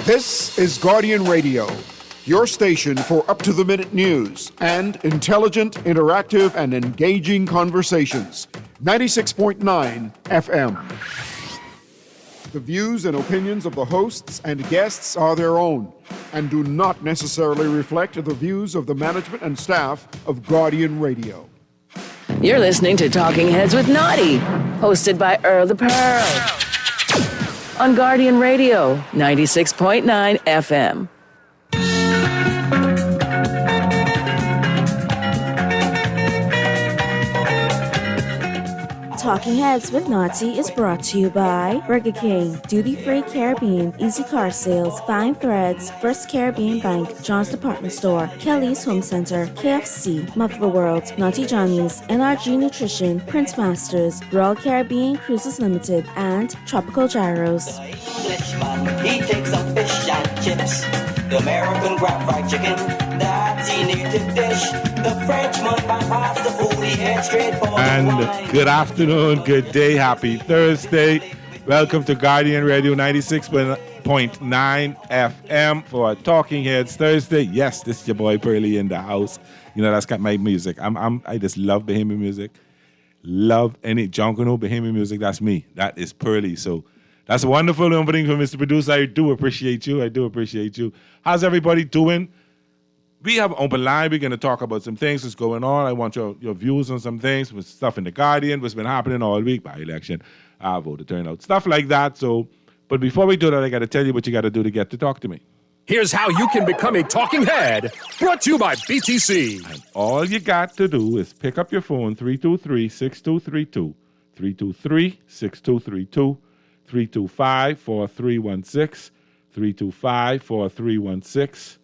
This is Guardian Radio, your station for up-to-the-minute news and intelligent, interactive, and engaging conversations. 96.9 FM. The views and opinions of the hosts and guests are their own and do not necessarily reflect the views of the management and staff of Guardian Radio. You're listening to Talking Heads with Naughty, hosted by Earl the Pearl. On Guardian Radio, 96.9 FM. Talking Heads with Naughty is brought to you by Burger King, Duty Free Caribbean, Easy Car Sales, Fine Threads, First Caribbean Bank, John's Department Store, Kelly's Home Center, KFC, Muffler World, Naughty Johnny's, NRG Nutrition, Prince Masters, Royal Caribbean Cruises Limited, and Tropical Gyros. Englishman, he takes a fish and chips. The American grab fried chicken, that's a native dish. The Frenchman bypass the food, he heads straight for the wine. Good afternoon, good day, happy Thursday. Welcome to Guardian Radio 96.9 FM for Talking Heads Thursday. Yes, this is your boy Pearly in the house. You know, that's got my music. I just love Bahamian music. Love any Junkanoo Bahamian music. That's me. That is Pearly. So that's a wonderful opening for Mr. Producer. I do appreciate you. How's everybody doing? We have an open line. We're going to talk about some things that's going on. I want your views on some things, with stuff in the Guardian, what's been happening all week, by election, voter turnout, stuff like that. So, but before we do that, I got to tell you what you got to do to get to talk to me. Here's how you can become a talking head, brought to you by BTC. And all you got to do is pick up your phone, 323-6232, 323-6232, 325-4316, 325-4316,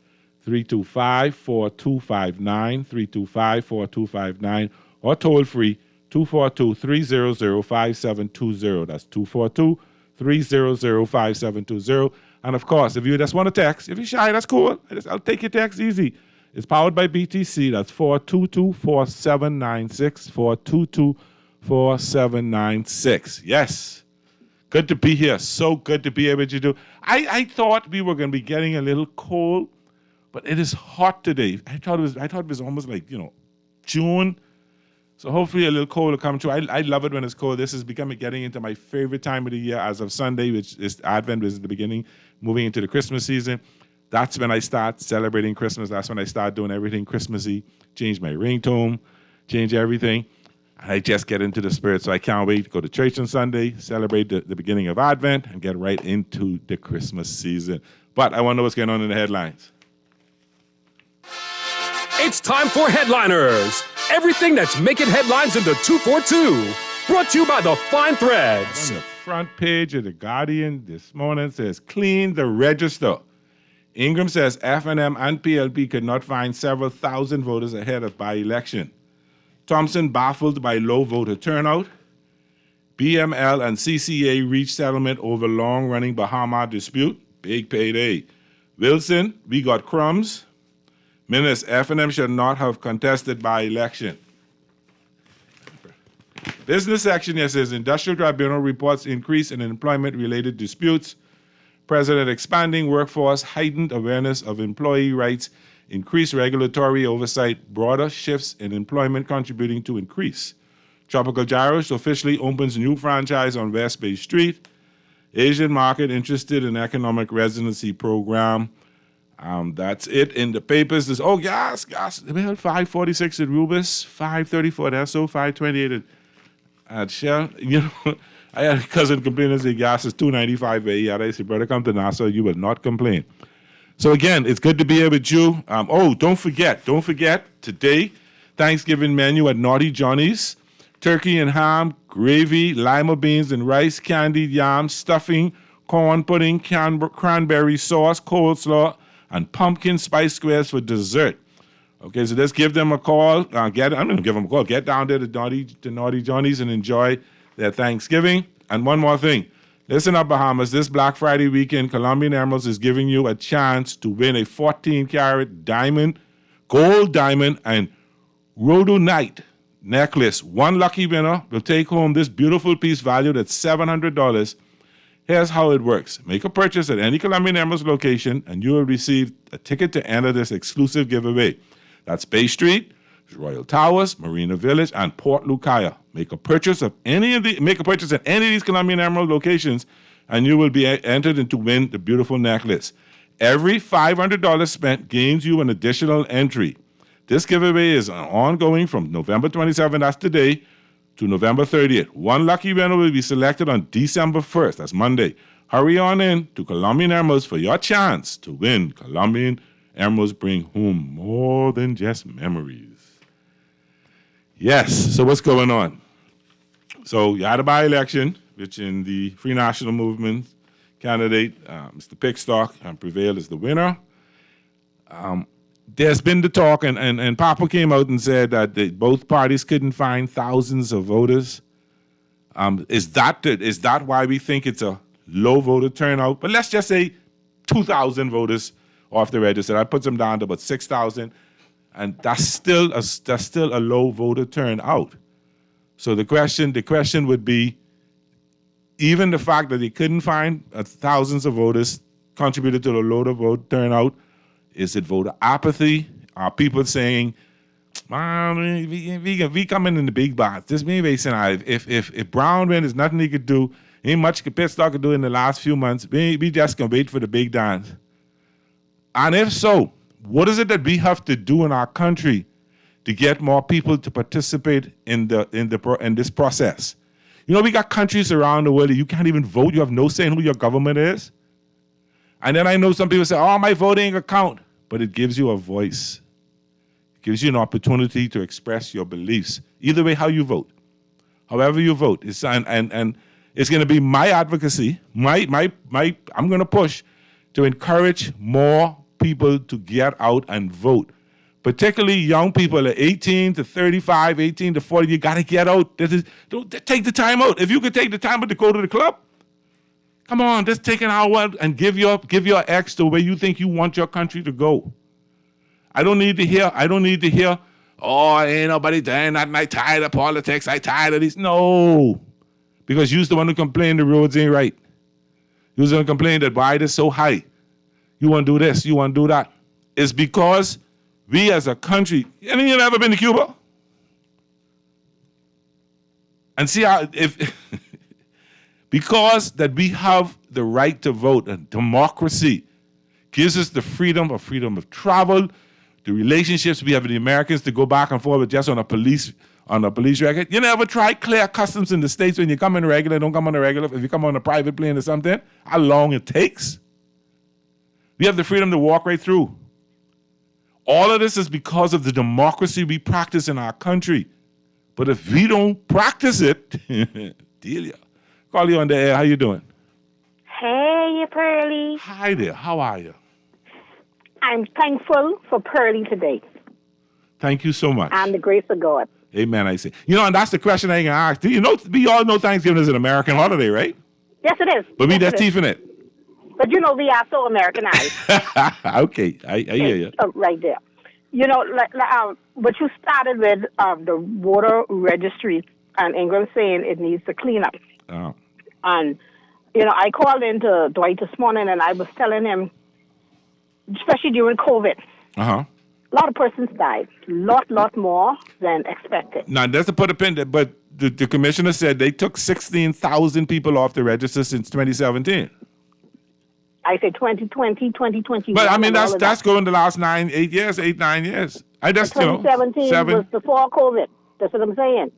325-4259, 325-4259, or toll free 242-300-5720. That's 242-300-5720. And of course, if you just want to text, if you're shy, that's cool. I'll take your text easy. It's powered by BTC. That's 422-4796, 422-4796. Yes. Good to be here. So good to be able to do. I thought we were going to be getting a little cold, but it is hot today. I thought it was almost like, June. So hopefully a little cold will come through. I love it when it's cold. This is getting into my favorite time of the year as of Sunday, which is Advent, which is the beginning, moving into the Christmas season. That's when I start celebrating Christmas. That's when I start doing everything Christmassy, change my ringtone, change everything. And I just get into the spirit. So I can't wait to go to church on Sunday, celebrate the beginning of Advent, and get right into the Christmas season. But I want to know what's going on in the headlines. It's time for Headliners. Everything that's making headlines in the 242. Brought to you by the Fine Threads. On the front page of the Guardian this morning says, clean the register. Ingram says FNM and PLP could not find several thousand voters ahead of by-election. Thompson baffled by low voter turnout. BML and CCA reach settlement over long-running Bahama dispute. Big payday. Wilson, we got crumbs. Minutes, FNM should not have contested by-election. Business section here says Industrial Tribunal reports increase in employment-related disputes. President expanding workforce, heightened awareness of employee rights, increased regulatory oversight, broader shifts in employment contributing to increase. Tropical Gyros officially opens new franchise on West Bay Street. Asian market interested in economic residency program. That's it in the papers. There's, gas. Well, 546 at Rubis, 534 at Esso, 528 at Shell. I had a cousin complain and say gas is $2.95 a year. I said, brother, come to Nassau, you will not complain. So again, it's good to be here with you. Don't forget, today, Thanksgiving menu at Naughty Johnny's. Turkey and ham, gravy, lima beans and rice, candied yams, stuffing, corn pudding, cranberry sauce, coleslaw, and pumpkin spice squares for dessert. Okay, so just give them a call. I'm going to give them a call. Get down there to Naughty Johnny's and enjoy their Thanksgiving. And one more thing. Listen up, Bahamas. This Black Friday weekend, Colombian Emeralds is giving you a chance to win a 14-carat diamond, gold diamond, and rhodonite necklace. One lucky winner will take home this beautiful piece valued at $700. Here's how it works. Make a purchase at any Columbian Emeralds location, and you will receive a ticket to enter this exclusive giveaway. That's Bay Street, Royal Towers, Marina Village, and Port Lucaya. Make a purchase at any of these Columbian Emerald locations, and you will be entered to win the beautiful necklace. Every $500 spent gains you an additional entry. This giveaway is ongoing from November 27th, that's today, to November 30th. One lucky winner will be selected on December 1st, that's Monday. Hurry on in to Columbian Emeralds for your chance to win. Columbian Emeralds bring home more than just memories. Yes, so what's going on? So you had a by-election, which in the Free National Movement candidate, Mr. Pickstock, prevailed as the winner. There's been the talk, and Papa came out and said that both parties couldn't find thousands of voters. Is that why we think it's a low voter turnout? But let's just say 2,000 voters off the register. That puts them down to about 6,000, and that's still a low voter turnout. So the question would be, even the fact that they couldn't find thousands of voters contributed to the low vote turnout. Is it voter apathy? Are people saying, we coming in the big box? This may be saying, if Brown wins, there's nothing he could do. Ain't much Pickstock could do in the last few months. We just can wait for the big dance. And if so, what is it that we have to do in our country to get more people to participate in this process? You know, we got countries around the world that you can't even vote. You have no say in who your government is. And then I know some people say, oh, my vote ain't gonna count. But it gives you a voice. It gives you an opportunity to express your beliefs. Either way, how you vote. However you vote. And it's gonna be my advocacy, I'm gonna push to encourage more people to get out and vote. Particularly young people at 18 to 35, 18 to 40, you gotta get out. Don't take the time out. If you could take the time out to go to the club, come on, just take an hour and give your ex the way you think you want your country to go. I don't need to hear, oh, ain't nobody doing that, and I tired of politics, I tired of this. No, because you're the one who complained the roads ain't right. You're the one who complained that why it is so high. You want to do this, you want to do that. It's because we as a country, you never been to Cuba? And see how, because that we have the right to vote, and democracy gives us the freedom of travel, the relationships we have with the Americans to go back and forth just on a police record. You never try clear customs in the States when you come in regular, don't come on a regular. If you come on a private plane or something, how long it takes. We have the freedom to walk right through. All of this is because of the democracy we practice in our country. But if we don't practice it, Delia. Call you on the air. How you doing? Hey, Pearlie. Hi there. How are you? I'm thankful for Pearlie today. Thank you so much. And the grace of God. Amen, I say. And that's the question I ain't going to ask. Do you know, we all know Thanksgiving is an American holiday, right? Yes, it is. But we just teething it. But we are so Americanized. Okay, I hear you. Right there. But you started with the voter registry and England saying it needs to clean up. Oh. And, I called into Dwight this morning and I was telling him, especially during COVID, a lot of persons died. Lot more than expected. Now, that's to put a pin there, but the commissioner said they took 16,000 people off the register since 2017. I say 2020, 2021. But I mean, that's going the last 9 years. 2017 was before COVID. That's what I'm saying.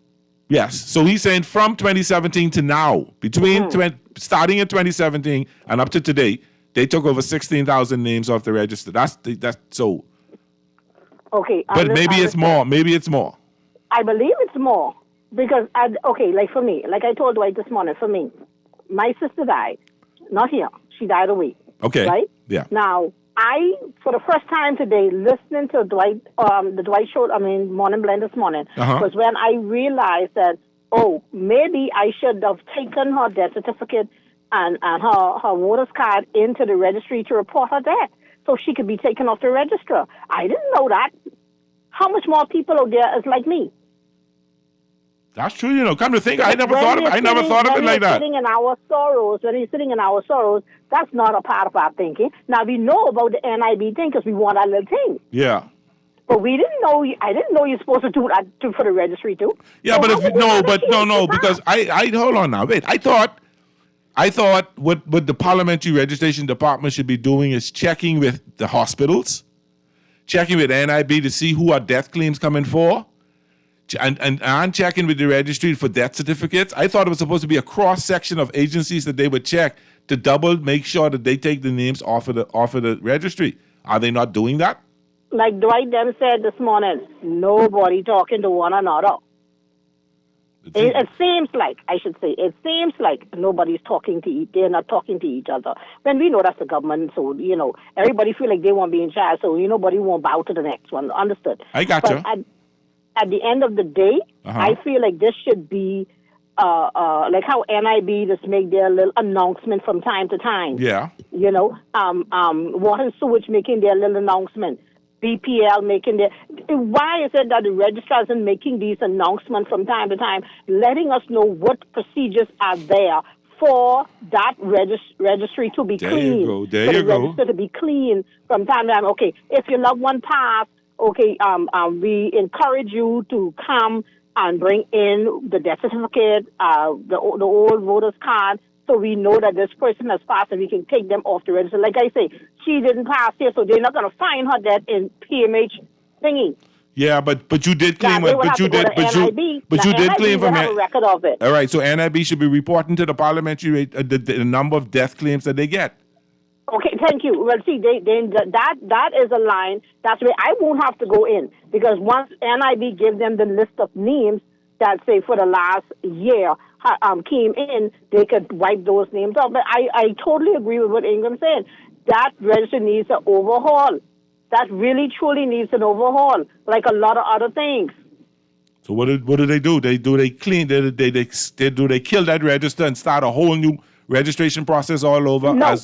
Yes. So he's saying from 2017 to now, starting in 2017 and up to today, they took over 16,000 names off the register. That's so. Okay. But maybe it's more. Maybe it's more. I believe it's more because like for me, like I told Dwight this morning, for me, my sister died, not here. She died away. Okay. Right? Yeah. Now, I, for the first time today, listening to Dwight, the Dwight show, Morning Blend this morning, was when I realized that, maybe I should have taken her death certificate and her voter's card into the registry to report her death so she could be taken off the register. I didn't know that. How much more people out there is like me? That's true. You know, come to think, I never thought of it like that. Sitting in our sorrows, when he's sitting in our sorrows, that's not a part of our thinking. Now we know about the NIB thing because we want our little thing. Yeah. But we didn't know. I didn't know you're supposed to do that for the registry too. Yeah, so because I hold on now. Wait, I thought what the Parliamentary Registration Department should be doing is checking with the hospitals, checking with NIB to see who our death claims coming for, and checking with the registry for death certificates. I thought it was supposed to be a cross section of agencies that they would check to make sure that they take the names off of the registry. Are they not doing that? Like Dwight them said this morning, nobody talking to one another. It seems like nobody's talking to they're not talking to each other. When we know that's the government, so, everybody feel like they won't be in charge, so nobody won't bow to the next one. Understood? I got you. At the end of the day, I feel like this should be like how NIB just make their little announcement from time to time. Yeah. Water and Sewage making their little announcement. BPL making their... Why is it that the registrar isn't making these announcements from time to time, letting us know what procedures are there for that registry to be clean? There you go. Register to be clean from time to time. Okay, if your loved one passed, we encourage you to come and bring in the death certificate, the old voter's card, so we know that this person has passed and we can take them off the register. Like I say, she didn't pass here, so they're not going to find her death in PMH thingy. Yeah, but you did claim it. But you did claim from have a record of it. All right, so NIB should be reporting to the parliamentary the number of death claims that they get. Okay, thank you. Well, see, that is a line. That's where I won't have to go in, because once NIB gives them the list of names that, say, for the last year came in, they could wipe those names off. But I totally agree with what Ingram said. That register needs an overhaul. That really, truly needs an overhaul, like a lot of other things. So what do they do? They clean? Do they kill that register and start a whole new registration process all over? No. I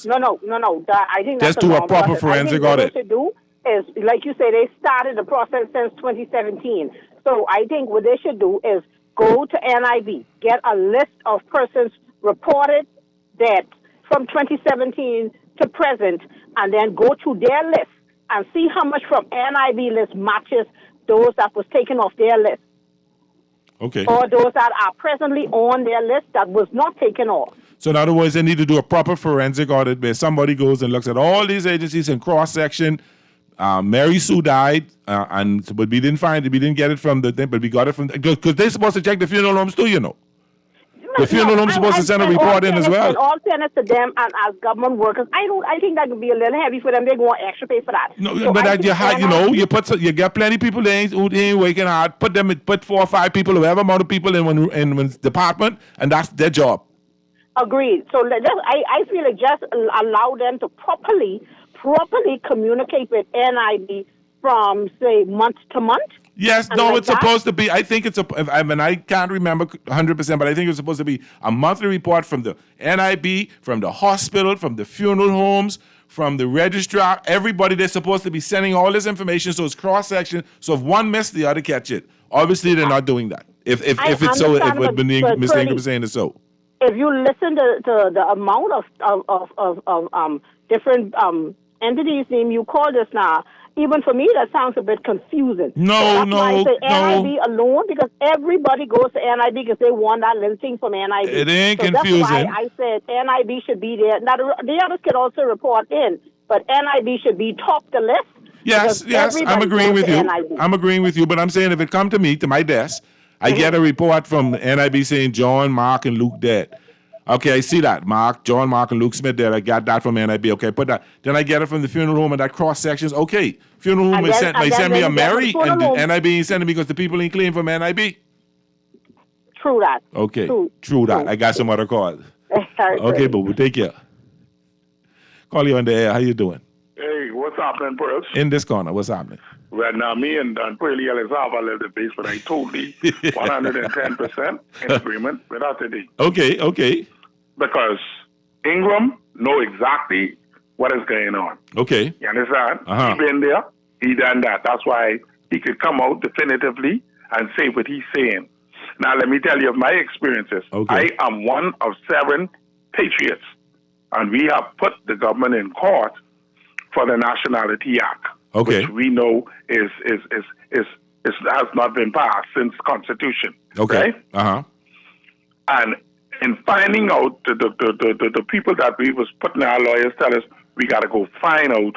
think that's do a proper forensic audit. What they should do is, like you say, they started the process since 2017. So I think what they should do is go to NIB, get a list of persons reported dead from 2017 to present, and then go to their list and see how much from NIB list matches those that was taken off their list. Okay. Or those that are presently on their list that was not taken off. So in other words, they need to do a proper forensic audit where somebody goes and looks at all these agencies in cross-section. Mary Sue died, but we didn't get it from the thing, but we got it from, because they're supposed to check the funeral homes too, The funeral home's supposed to send a report in as well. In all fairness to them and as government workers, I think that could be a little heavy for them. They're going to extra pay for that. No, so but you get plenty of people who ain't working hard. Put 4 or 5 people, whoever amount of people in one department, and that's their job. Agreed. So I feel like just allow them to properly communicate with NIB from, say, month to month. Yes, it's supposed to be. I think I can't remember 100%, but I think it's supposed to be a monthly report from the NIB, from the hospital, from the funeral homes, from the registrar. Everybody, they're supposed to be sending all this information, so it's cross-section. So if one missed, the other catch it. Obviously, they're not doing that. If it's so, if what Ms. Ingram is saying is so. If you listen to the amount of different entities name you call this now, even for me, that sounds a bit confusing. No. I say NIB alone, because everybody goes to NIB because they want that little thing from NIB. It ain't confusing. That's why I said NIB should be there. Now, the others can also report in, but NIB should be top the list. Yes, I'm agreeing with you. NIB. I'm agreeing with you, but I'm saying if it come to me, to my desk, I get a report from NIB saying John, Mark, and Luke dead. Okay, I see that. John, Mark, and Luke Smith dead. I got that from NIB. Okay, put that. Then I get it from the funeral home and that cross sections. Okay, funeral home may send me a Mary, and the NIB ain't sending me because the people ain't clean from NIB. True that. Okay, true that. I got some other calls. Okay, but we'll take care. Call you on the air. How you doing? Hey, what's happening, Pearls? In this corner, what's happening? Well, now, me and Don Pearlie Elizabeth left the base, but I totally 110% in agreement with that today. Okay. Because Ingram know exactly what is going on. Okay. You understand? He been there. He done that. That's why he could come out definitively and say what he's saying. Now, let me tell you of my experiences. Okay. I am one of 7 patriots, and we have put the government in court for the Nationality Act, Okay. which we know has not been passed since Constitution. Okay. Right? Uh-huh. And in finding out the people that we was putting, our lawyers tell us we got to go find out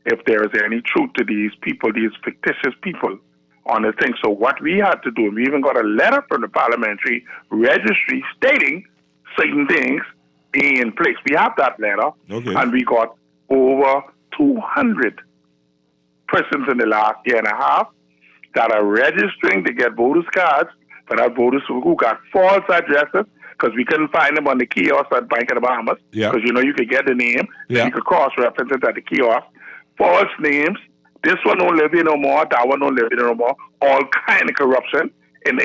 if there is any truth to these people, these fictitious people on the thing. So what we had to do, and we even got a letter from the parliamentary registry stating certain things in place. We have that letter, Okay. and we got over 200 persons in the last year and a half that are registering to get voters cards for that voters who got false addresses, because we couldn't find them on the kiosk at Bank of the Bahamas. Yeah. Because, you could get the name. Yeah. You could cross-reference it at the kiosk. False names. This one don't live here no more. That one don't live here no more. All kind of corruption at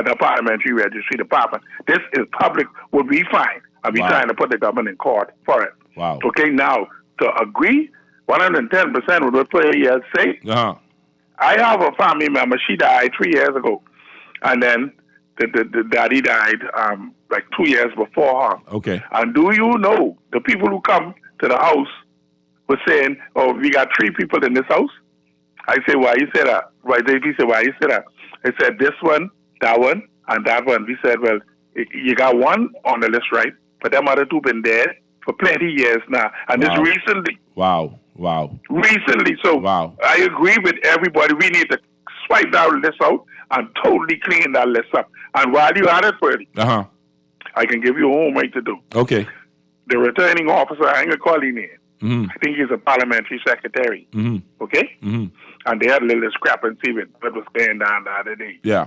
the parliamentary registry department. This is public, what we find. And we Wow. trying to put the government in court for it. Wow. Okay, now, to agree 110% with what Player has said, Uh-huh. I have a family member. She died 3 years ago, and then the daddy died like 2 years before her. Okay. And do you know the people who come to the house were saying, "Oh, we got 3 people in this house"? I say, "Why you say that?" Why they said, "Why you say that?" I said, "This one, that one, and that one." We said, "Well, you got one on the list, right? But them other 2 been dead for plenty years now, and Wow. this recently." Wow. Wow. Recently, so Wow. I agree with everybody. We need to swipe that list out and totally clean that list up. And while you at it, Freddie, Uh-huh. I can give you homework to do. Okay. The returning officer, I ain't gonna call him in. Mm-hmm. I think he's a parliamentary secretary. Mm-hmm. Okay? Mm-hmm. And they had a little discrepancy with what was going down the other day. Yeah.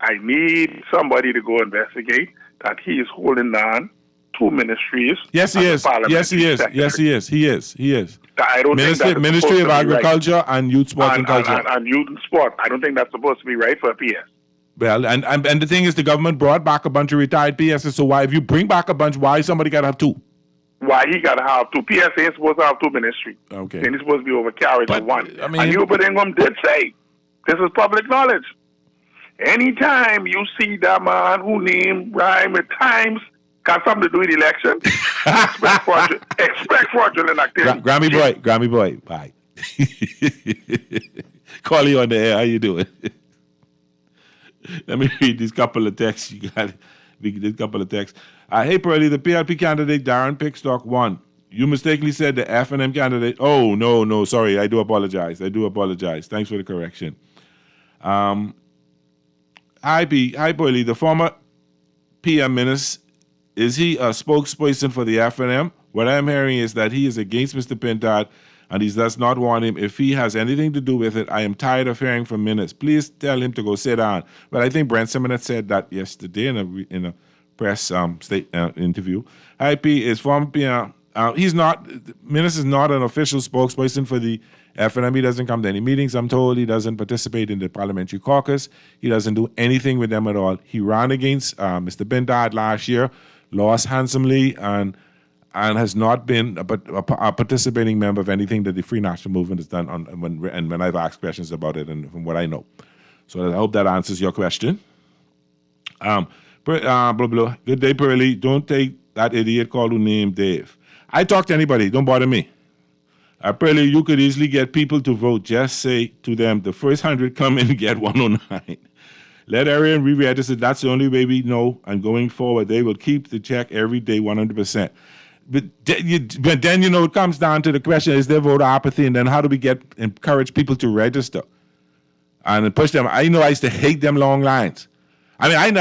I need somebody to go investigate that he is holding down 2 ministries. Yes, he as a is. Yes, parliamentary he is. secretary. Yes, he is. He is. He is. I don't think that's Ministry supposed of to be right. Agriculture and Youth, Sports and Culture. And youth and sport. I don't think that's supposed to be right for a PS. Well, and the thing is, the government brought back a bunch of retired PSs. So why, if you bring back a bunch, why somebody got to have 2? Why he got to have 2? PS ain't supposed to have 2 ministries. Okay. And he's supposed to be overcarried But, to 1. I mean- and Hubert Ingham did say, this is public knowledge. Anytime you see that man who named rhyme at times got something to do with election, expect fraudulent activity. Grammy boy, bye. Call you on the air. How you doing? Let me read these couple of texts. You got this couple of texts. Hey, Pearlie, the PLP candidate Darren Pickstock won. You mistakenly said the F&M candidate. Oh, no, sorry. I do apologize. Thanks for the correction. Hi, Pearlie, the former PM minister, is he a spokesperson for the F&M? What I'm hearing is that he is against Mr. Pintard and he does not want him. If he has anything to do with it, I am tired of hearing from ministers. Please tell him to go sit down. But I think Brent Simonet said that yesterday in a press interview. IP is former PM. Minister is not an official spokesperson for the F&M. He doesn't come to any meetings, I'm told. He doesn't participate in the parliamentary caucus. He doesn't do anything with them at all. He ran against Mr. Pintard last year, lost handsomely, and has not been a participating member of anything that the Free National Movement has done when I've asked questions about it and from what I know. So I hope that answers your question. Good day, Pearlie. Don't take that idiot call who named Dave. I talk to anybody. Don't bother me. Pearlie, you could easily get people to vote. Just say to them, the first 100 come in and get 109. Let Arian re-register. That's the only way we know. And going forward, they will keep the check every day 100%. But then, it comes down to the question, is there voter apathy? And then how do we encourage people to register? And push them. I used to hate them long lines. I mean,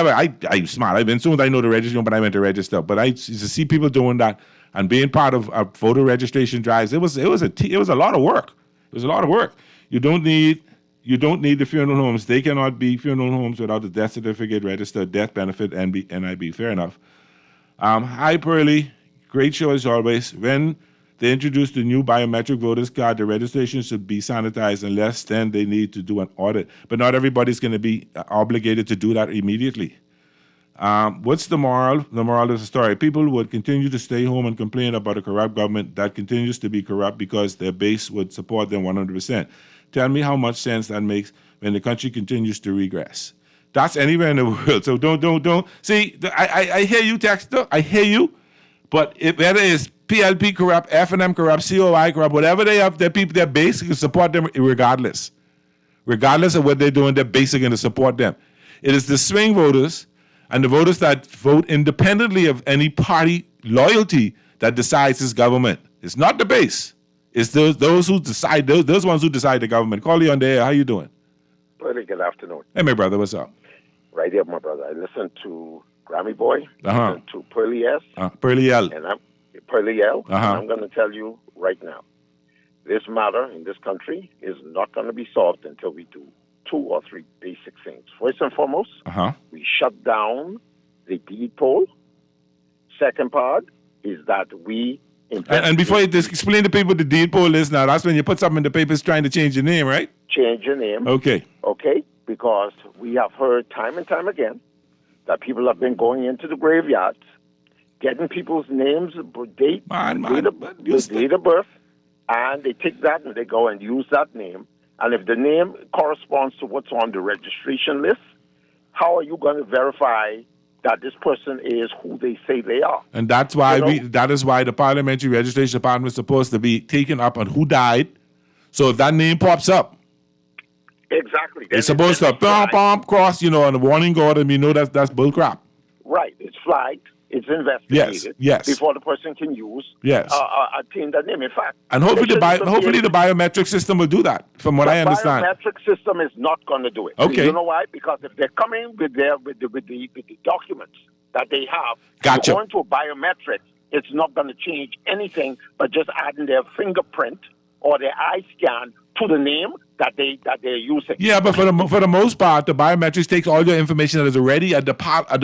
I'm smart. I've been soon as I know the registration, but I went to register. But I used to see people doing that and being part of voter registration drives. It was a lot of work. It was a lot of work. You don't need the funeral homes. They cannot be funeral homes without the death certificate, registered death benefit, NIB. Fair enough. Hi, Pearlie. Great show as always. When they introduce the new biometric voters card, the registration should be sanitized unless then they need to do an audit. But not everybody's going to be obligated to do that immediately. What's the moral? The moral of the story. People would continue to stay home and complain about a corrupt government that continues to be corrupt because their base would support them 100%. Tell me how much sense that makes when the country continues to regress. That's anywhere in the world. So don't. See, I hear you, Texter. I hear you. But whether it's PLP corrupt, F&M corrupt, COI corrupt, whatever they have, their people, they're basically support them regardless. Regardless of what they're doing, they're basically going to support them. It is the swing voters and the voters that vote independently of any party loyalty that decides this government. It's not the base. It's those who decide, those ones who decide the government. Call you on the air. How you doing? Really good afternoon. Hey, my brother, what's up? Right here, my brother. I listened to Grammy Boy, listened to Pearly S. Pearly L. And I'm going to tell you right now, this matter in this country is not going to be solved until we do 2 or 3 basic things. First and foremost, we shut down the deed poll. Second part is that we... And before you explain to people what the deed poll is now, that's when you put something in the papers trying to change your name, right? Change your name. Okay. Okay, because we have heard time and time again that people have been going into the graveyards, getting people's names, date of birth, and they take that and they go and use that name. And if the name corresponds to what's on the registration list, how are you going to verify that this person is who they say they are? And that's why that is why the Parliamentary Registration Department is supposed to be taken up on who died. So if that name pops up, exactly, it's supposed to cross, on the warning guard, and we know that's bull crap. Right, it's flagged. It's investigated before the person can use obtain that name. In fact, and hopefully the biometric system will do that. From what I understand, the biometric system is not going to do it. Okay, you know why? Because if they're coming with the documents that they have, going to a biometric, it's not going to change anything but just adding their fingerprint or their eye scan to the name that they're using. Yeah, but for the most part, the biometrics takes all your information that is already at the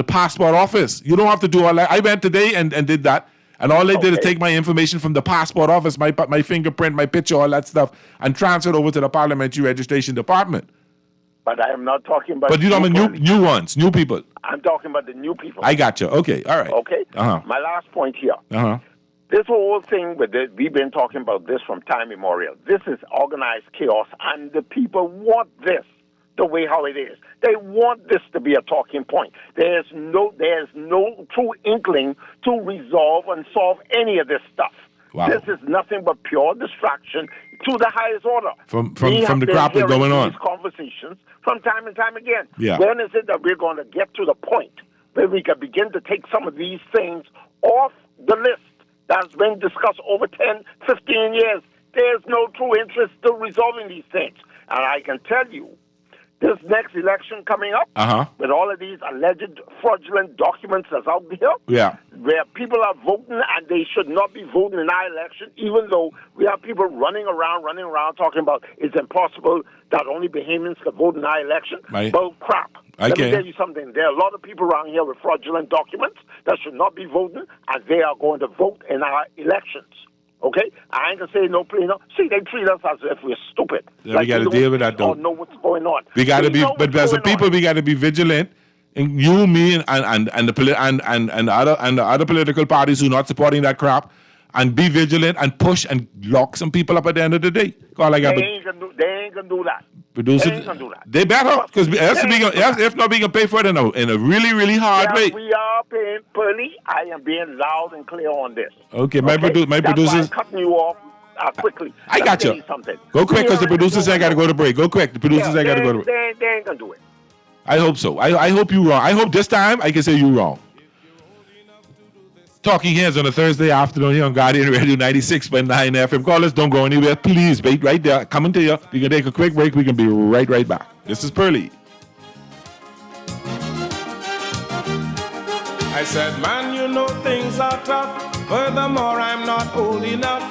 passport office. You don't have to do all that. I went today and did that, and all they did is take my information from the passport office, my fingerprint, my picture, all that stuff, and transfer it over to the Parliamentary Registration Department. But I am not talking about. But you know, new ones, new people. I'm talking about the new people. I got you. Okay, all right. Okay. My last point here. This whole thing we've been talking about this from time immemorial. This is organized chaos, and the people want this the way how it is. They want this to be a talking point. There's no true inkling to resolve and solve any of this stuff. Wow. This is nothing but pure distraction to the highest order. From the crap that's going on. These conversations from time and time again. Yeah. When is it that we're going to get to the point where we can begin to take some of these things off the list that's been discussed over 10, 15 years? There's no true interest to resolving these things. And I can tell you, this next election coming up, with all of these alleged fraudulent documents that's out there, where people are voting and they should not be voting in our election, even though we have people running around talking about it's impossible that only Bahamians can vote in our election. Well, crap. Let me tell you something. There are a lot of people around here with fraudulent documents that should not be voting, and they are going to vote in our elections. Okay? I ain't going to say no play, no. See, they treat us as if we're stupid. Yeah, we got to deal with that, though. Or know what's going on. We got to be, but as a people, we got to be vigilant. And you, me, and the other political parties who are not supporting that crap, and be vigilant and push and lock some people up at the end of the day. They ain't going to do that. Producers, they ain't going to do that. They better, because if not, we can pay for it in a really, really hard way. We are paying, Pearly. I am being loud and clear on this. Okay, my producers. That's why I'm cutting you off quickly. I got you. Go quick, because the producers ain't got to go to break. Go quick. The producers ain't got to go to break. They ain't going to do it. I hope so. I hope you're wrong. I hope this time I can say you're wrong. Talking Heads on a Thursday afternoon here on Guardian Radio 96.9 FM. Call us, don't go anywhere. Please wait right there. Coming to you. We can take a quick break. We can be right back. This is Pearly. I said, man, you know things are tough. Furthermore, I'm not old enough.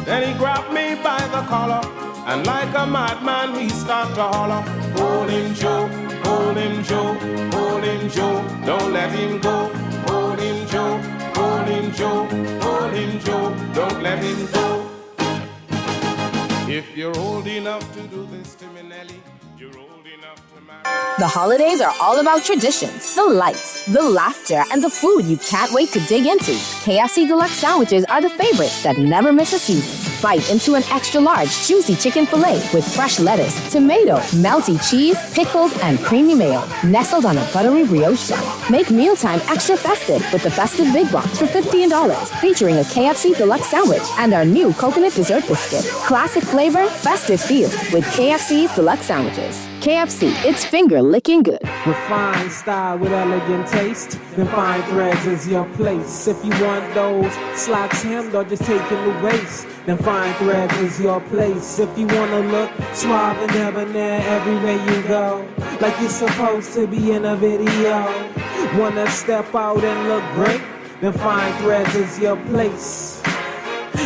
Then he grabbed me by the collar, and like a madman, he started to holler. Hold him, Joe. Hold him, Joe. Hold him, Joe. Don't let him go. Hold him, Joe. Hold him, Joe. Hold him, Joe. Don't let him go. If you're old enough to do this to me, Nelly, you're old enough to marry. The holidays are all about traditions, the lights, the laughter, and the food you can't wait to dig into. KFC Deluxe sandwiches are the favorites that never miss a season. bite into an extra large, juicy chicken filet with fresh lettuce, tomato, melty cheese, pickles, and creamy mayo, nestled on a buttery brioche bun. Make mealtime extra festive with the Festive Big Box for $15, featuring a KFC Deluxe sandwich and our new coconut dessert biscuit. Classic flavor, festive feels with KFC's Deluxe sandwiches. KFC, it's finger-licking good. Refined style with elegant taste, then Fine Threads is your place. If you want those slacks hemmed or just taking the waist, then Fine Threads is your place. If you want to look suave and debonair everywhere you go, like you're supposed to be in a video, want to step out and look great, then Fine Threads is your place.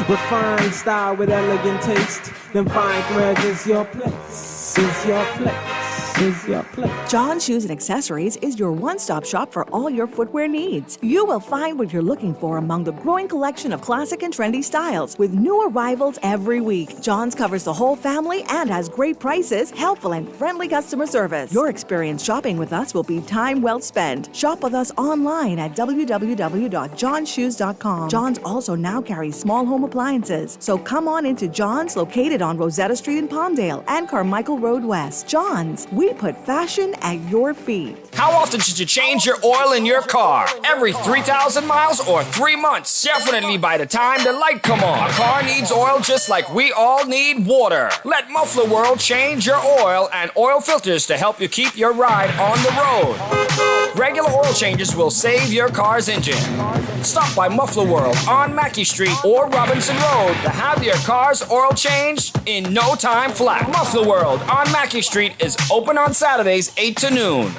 Refined style with elegant taste, then Fine Threads is your place. Is your place. Is your place. John Shoes and Accessories is your one-stop shop for all your footwear needs. You will find what you're looking for among the growing collection of classic and trendy styles with new arrivals every week. John's covers the whole family and has great prices, helpful and friendly customer service. Your experience shopping with us will be time well spent. Shop with us online at www.johnshoes.com. John's also now carries small home appliances, so come on into John's, located on Rosetta Street in Palmdale and Carmichael Road West. John's, we put fashion at your feet. How often should you change your oil in your car? Every 3,000 miles or 3 months? Definitely by the time the light come on. A car needs oil just like we all need water. Let Muffler World change your oil and oil filters to help you keep your ride on the road. Regular oil changes will save your car's engine. Stop by Muffler World on Mackey Street or Robinson Road to have your car's oil changed in no time flat. Muffler World on Mackey Street is open on Saturdays 8 to noon.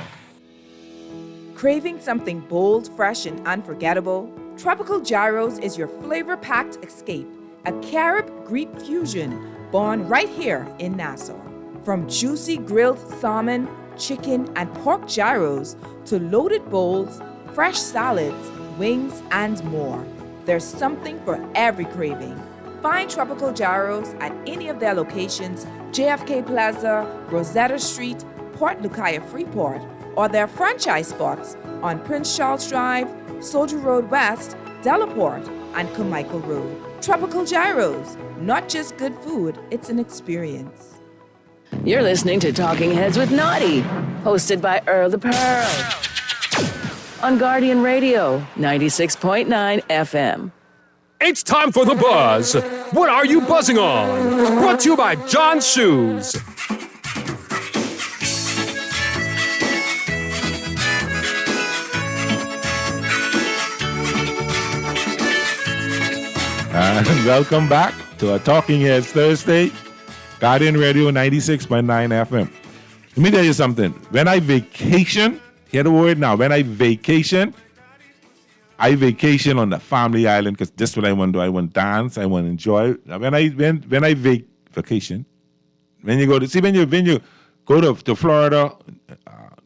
Craving something bold, fresh, and unforgettable? Tropical Gyros is your flavor-packed escape, a Carib-Greek fusion born right here in Nassau. From juicy grilled salmon, chicken, and pork gyros to loaded bowls, fresh salads, wings, and more. There's something for every craving. Find Tropical Gyros at any of their locations, JFK Plaza, Rosetta Street, Port Lucaya Freeport, or their franchise spots on Prince Charles Drive, Soldier Road West, Delaport, and Carmichael Road. Tropical Gyros, not just good food, it's an experience. You're listening to Talking Heads with Naughty, hosted by Earl the Pearl. On Guardian Radio, 96.9 FM. It's time for The Buzz. What are you buzzing on? Brought to you by John's Shoes. And welcome back to our Talking Heads Thursday, Guardian Radio 96.9 FM. Let me tell you something. When I vacation, hear the word now, when I vacation on the family island, because this is what I want to do. I want to dance, I want to enjoy. Now, when I vacation, when you go to, see, when you go to Florida,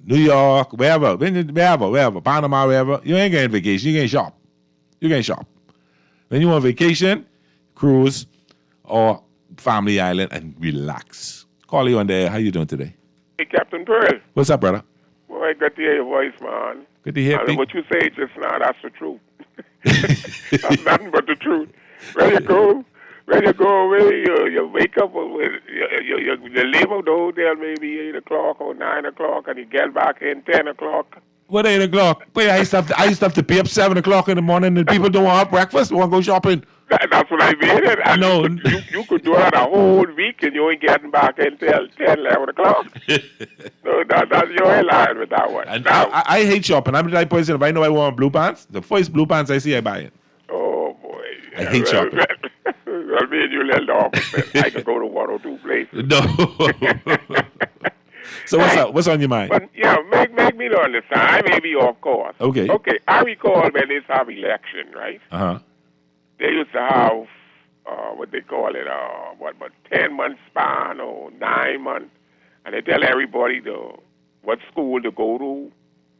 New York, wherever, Panama, wherever, you ain't getting vacation, you can't shop. You can't shop. When you on vacation, cruise, or family island, and relax. Call you on there. How you doing today? Hey, Captain Pearl. What's up, brother? Boy, good to hear your voice, man. Good to hear you. What you say just now, that's the truth. That's nothing but the truth. Where you go away, you wake up with you leave out the hotel maybe 8 o'clock or 9 o'clock, and you get back in 10 o'clock. What 8 o'clock? Wait, I used to have to be up 7 o'clock in the morning, and people don't want breakfast, want to go shopping. That's what I mean. I know. You could do that a whole week, and you ain't getting back until 10, 11 o'clock. So that's your line with that one. And I hate shopping. I'm the type of person, if I know I want blue pants, the first blue pants I see, I buy it. Oh, boy. I hate shopping. Well, me and you little the opposite. I could go to one or two places. No. So what's on your mind? But, make me to understand. I may be off course. Okay. Okay, I recall when they have election, right? Uh-huh. They used to have, what they call it, 10-month span or 9 months. And they tell everybody what school to go to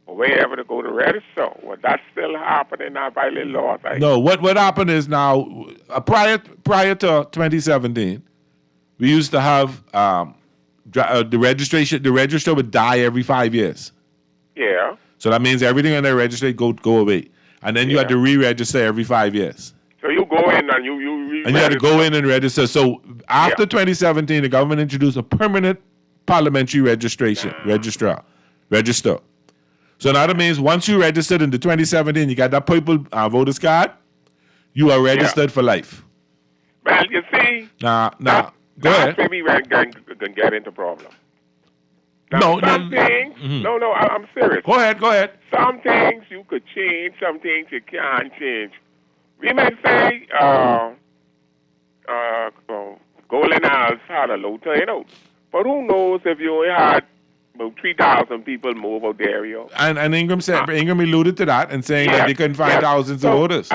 or wherever to go to register. Well, that's still happening now by little law. No, what happened is now, prior to 2017, we used to have the register would die every 5 years. Yeah. So that means everything on their register go away. And then you had to re-register every 5 years. So you go in and you and you had to go in and register. So after 2017, the government introduced a permanent parliamentary register. So now that means once you registered in the 2017, you got that purple voters card, you are registered for life. Well, you see. Go ahead. Maybe we're going to get into problem. Now, some things. No, I'm serious. Go ahead. Some things you could change. Some things you can't change. We may say, Golden Isles had a low turnout, but who knows if you only had about 3,000 people move out the area. And Ingram alluded to that and saying that they couldn't find thousands of voters.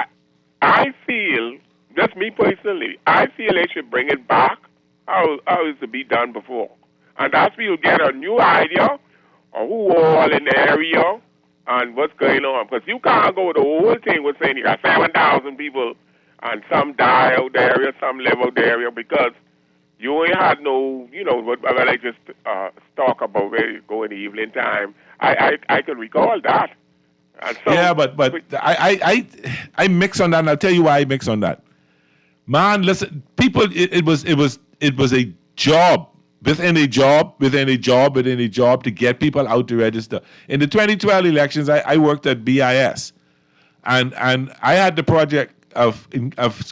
I feel, just me personally, I feel they should bring it back how it used to be done before. And that's where you get a new idea of who all in the area and what's going on. Because you can't go the whole thing with saying you got 7,000 people and some die out the area, some live out the area because you only had no, what I just talk about where you go in the evening time. I can recall that. And so, but I mix on that, and I'll tell you why I mix on that. Man, listen, people, it was a job within a job to get people out to register. In the 2012 elections, I worked at BIS, and I had the project of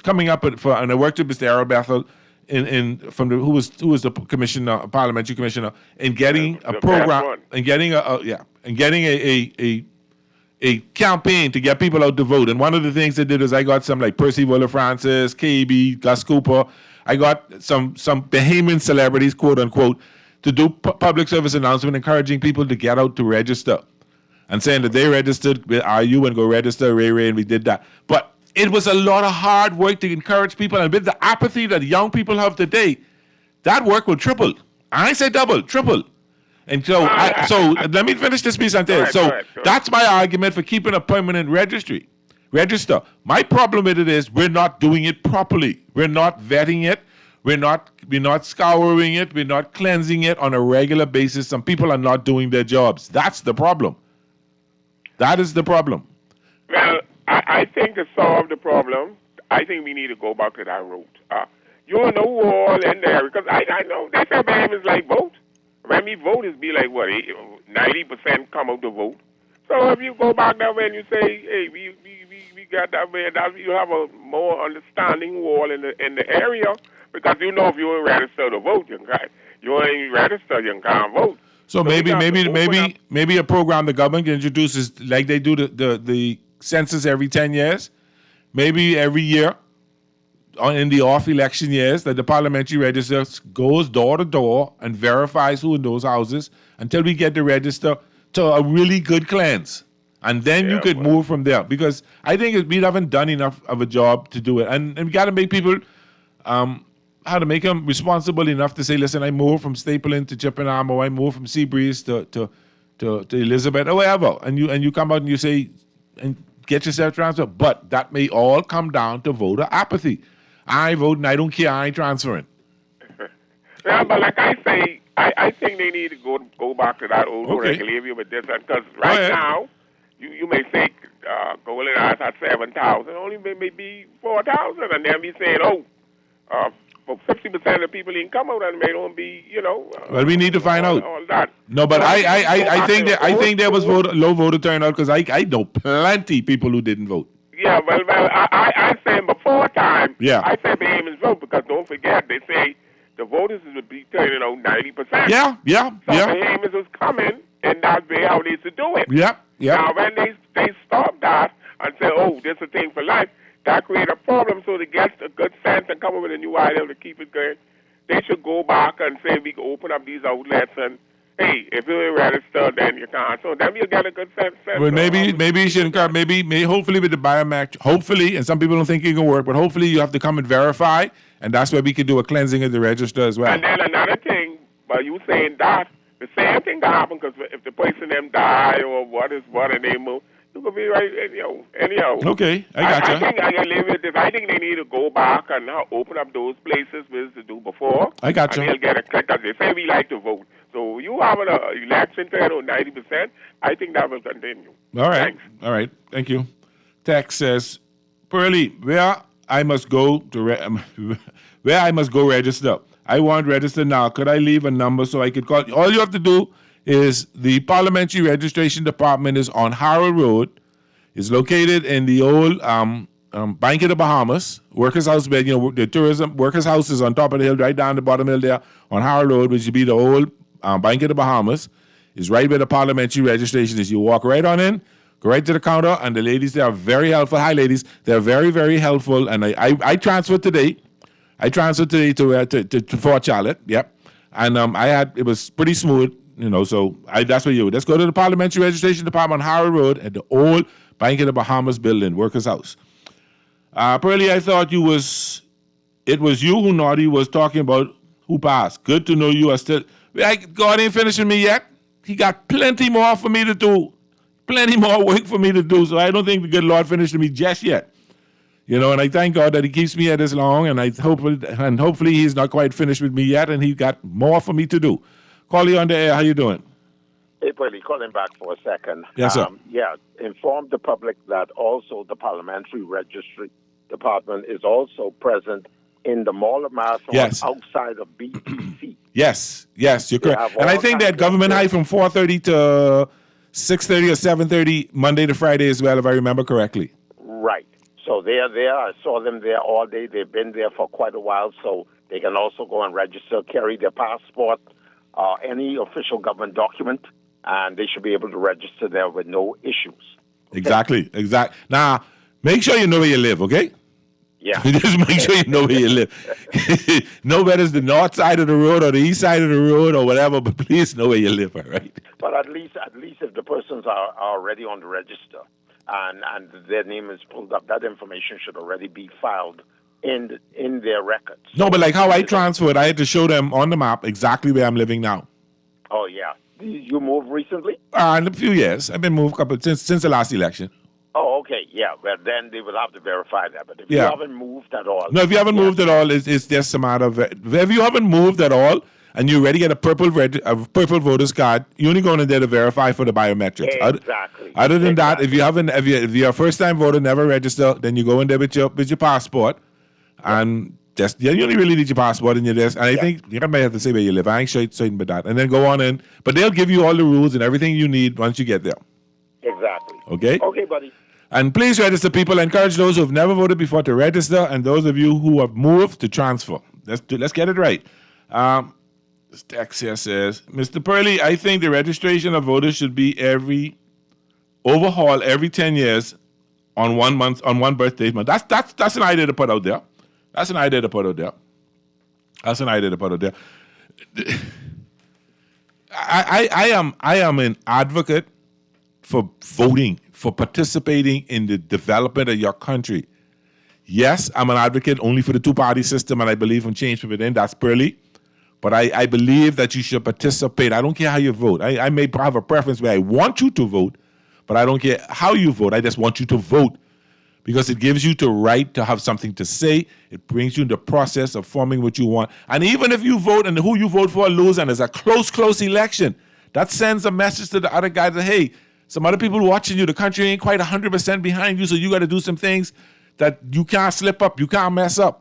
coming up and I worked with Mr. Errol Bethel who was the commissioner, parliamentary commissioner, in getting a program and getting a campaign to get people out to vote. And one of the things they did is I got some like Percy Fuller-Francis, KB, Gus Cooper. I got some Bahamian celebrities, quote unquote, to do public service announcement encouraging people to get out to register and saying that they registered with RU and go register Ray, and we did that. But it was a lot of hard work to encourage people, and with the apathy that young people have today, that work will triple. I say double, triple. And so let me finish this piece on this. That's my argument for keeping a permanent register. My problem with it is we're not doing it properly. We're not vetting it. We're not scouring it. We're not cleansing it on a regular basis. Some people are not doing their jobs. That's the problem. That is the problem. Well, I think to solve the problem, I think we need to go back to that route. You don't know who all in there because I know they say Bahamians like vote. When we vote, it's be like, 90% come out to vote. So if you go back that way and you say, hey, we got that way, you have a more understanding wall in the area because if you ain't registered to vote, you can't vote. So maybe a program the government can introduce is like they do the census every 10 years, maybe every year in the off-election years that the parliamentary register goes door to door and verifies who in those houses until we get the register to a really good cleanse. And then you could move from there because I think we haven't done enough of a job to do it. And we got to make people, how to make them responsible enough to say, listen, I moved from Stapleton to Chippenham, or I moved from Seabreeze to Elizabeth or wherever. And you come out and you say, and get yourself transferred. But that may all come down to voter apathy. I vote and I don't care, I ain't transferring. Yeah, but like I say, I think they need to go back to that old regulation with this, because now you may say Golden Isles at 7,000, only maybe 4,000, and then be saying, for 50% of the people didn't come out, and they don't be, well, we need to find out. All that. No, but I think there was low voter turnout because I know plenty people who didn't vote. Yeah, well, I said before time. Yeah. I said Bahamians vote because don't forget they say the voters would be turning out 90%. Yeah. So Bahamians was coming, and that's how they used to do it. Yeah. Now when they stop that and say, this is a thing for life, that create a problem. So to get a good sense and come up with a new idea to keep it going, they should go back and say we can open up these outlets and. Hey, if you ain't registered, then you can't. So then you get a good sense. Well, maybe you shouldn't come. Maybe hopefully with the biometric, hopefully, and some people don't think it can work, but hopefully you have to come and verify, and that's where we can do a cleansing of the register as well. And then another thing, by you saying that, the same thing can happen because if the person them die or what and they move, you could be right anyhow. Okay, I gotcha. I think they need to go back and open up those places we used to do before. I gotcha. And they'll get a click because they say we like to vote. So you have an election turnout 90%. I think that will continue. All right. Thanks. All right. Thank you. Text says, Pearlie, where I must go to where I must go register. I want register now. Could I leave a number so I could call? All you have to do is the Parliamentary Registration Department is on Harold Road. It's located in the old Bank of the Bahamas, Workers' House, bed. The tourism Workers' House is on top of the hill, right down the bottom hill there on Harold Road, which would be the old Bank of the Bahamas. It's right where the parliamentary registration is. You walk right on in, go right to the counter, and the ladies, they are very helpful. Hi, ladies. They're very, very helpful. And I transferred today. I transferred today to Fort Charlotte. Yep. And it was pretty smooth, so that's what you would. Let's go to the Parliamentary Registration Department on Harold Road at the old Bank of the Bahamas building, Workers' House. Pearlie, I thought it was you who Naughty was talking about who passed. Good to know you are still. God ain't finishing me yet. He got plenty more for me to do. Plenty more work for me to do. So I don't think the good Lord finished me just yet. And I thank God that he keeps me here this long, and hopefully he's not quite finished with me yet, and he got more for me to do. Call you on the air. How you doing? Hey, Pearlie, calling back for a second. Yes, sir. Inform the public that also the Parliamentary Registry Department is also present in the Mall of Marathon outside of BTC. Yes, you're correct. And I think that government high from 4:30 to 6:30 or 7:30 Monday to Friday as well, if I remember correctly. Right. So they are there. I saw them there all day. They've been there for quite a while, so they can also go and register, carry their passport, any official government document, and they should be able to register there with no issues. Okay? Exactly. Now, make sure you know where you live, okay? Yeah. Just make sure you know where you live. Know whether it's the north side of the road or the east side of the road or whatever, but please know where you live, all right? But at least if the persons are already on the register and their name is pulled up, that information should already be filed in their records. No, but like how I transferred, I had to show them on the map exactly where I'm living now. Oh, yeah. You moved recently? In a few years. I've been moved since the last election. Oh, okay, yeah. Well, then they will have to verify that. But if you haven't moved at all... No, if you haven't moved at all, it's just a matter of... If you haven't moved at all and you already get a purple voter's card, you're only going in there to verify for the biometrics. Exactly. Other than that, if you're a first-time voter, never register, then you go in there with your passport, and you only really need your passport and your desk. And I think you might have to say where you live. I ain't certain about that. And then go on in. But they'll give you all the rules and everything you need once you get there. Exactly. Okay? Okay, buddy. And please register, people. I encourage those who have never voted before to register, and those of you who have moved to transfer. Let's get it right. This text here says, Mr. Pearlie, I think the registration of voters should be overhaul every 10 years on 1 month, on one birthday month. That's an idea to put out there. I am an advocate for voting, for participating in the development of your country. Yes, I'm an advocate only for the two-party system, and I believe in change from within. That's Pearlie. But I believe that you should participate. I don't care how you vote. I may have a preference where I want you to vote, but I don't care how you vote. I just want you to vote because it gives you the right to have something to say. It brings you in the process of forming what you want. And even if you vote and who you vote for lose and it's a close election, that sends a message to the other guy that, hey, some other people watching you, the country ain't quite 100% behind you, so you got to do some things that you can't slip up, you can't mess up.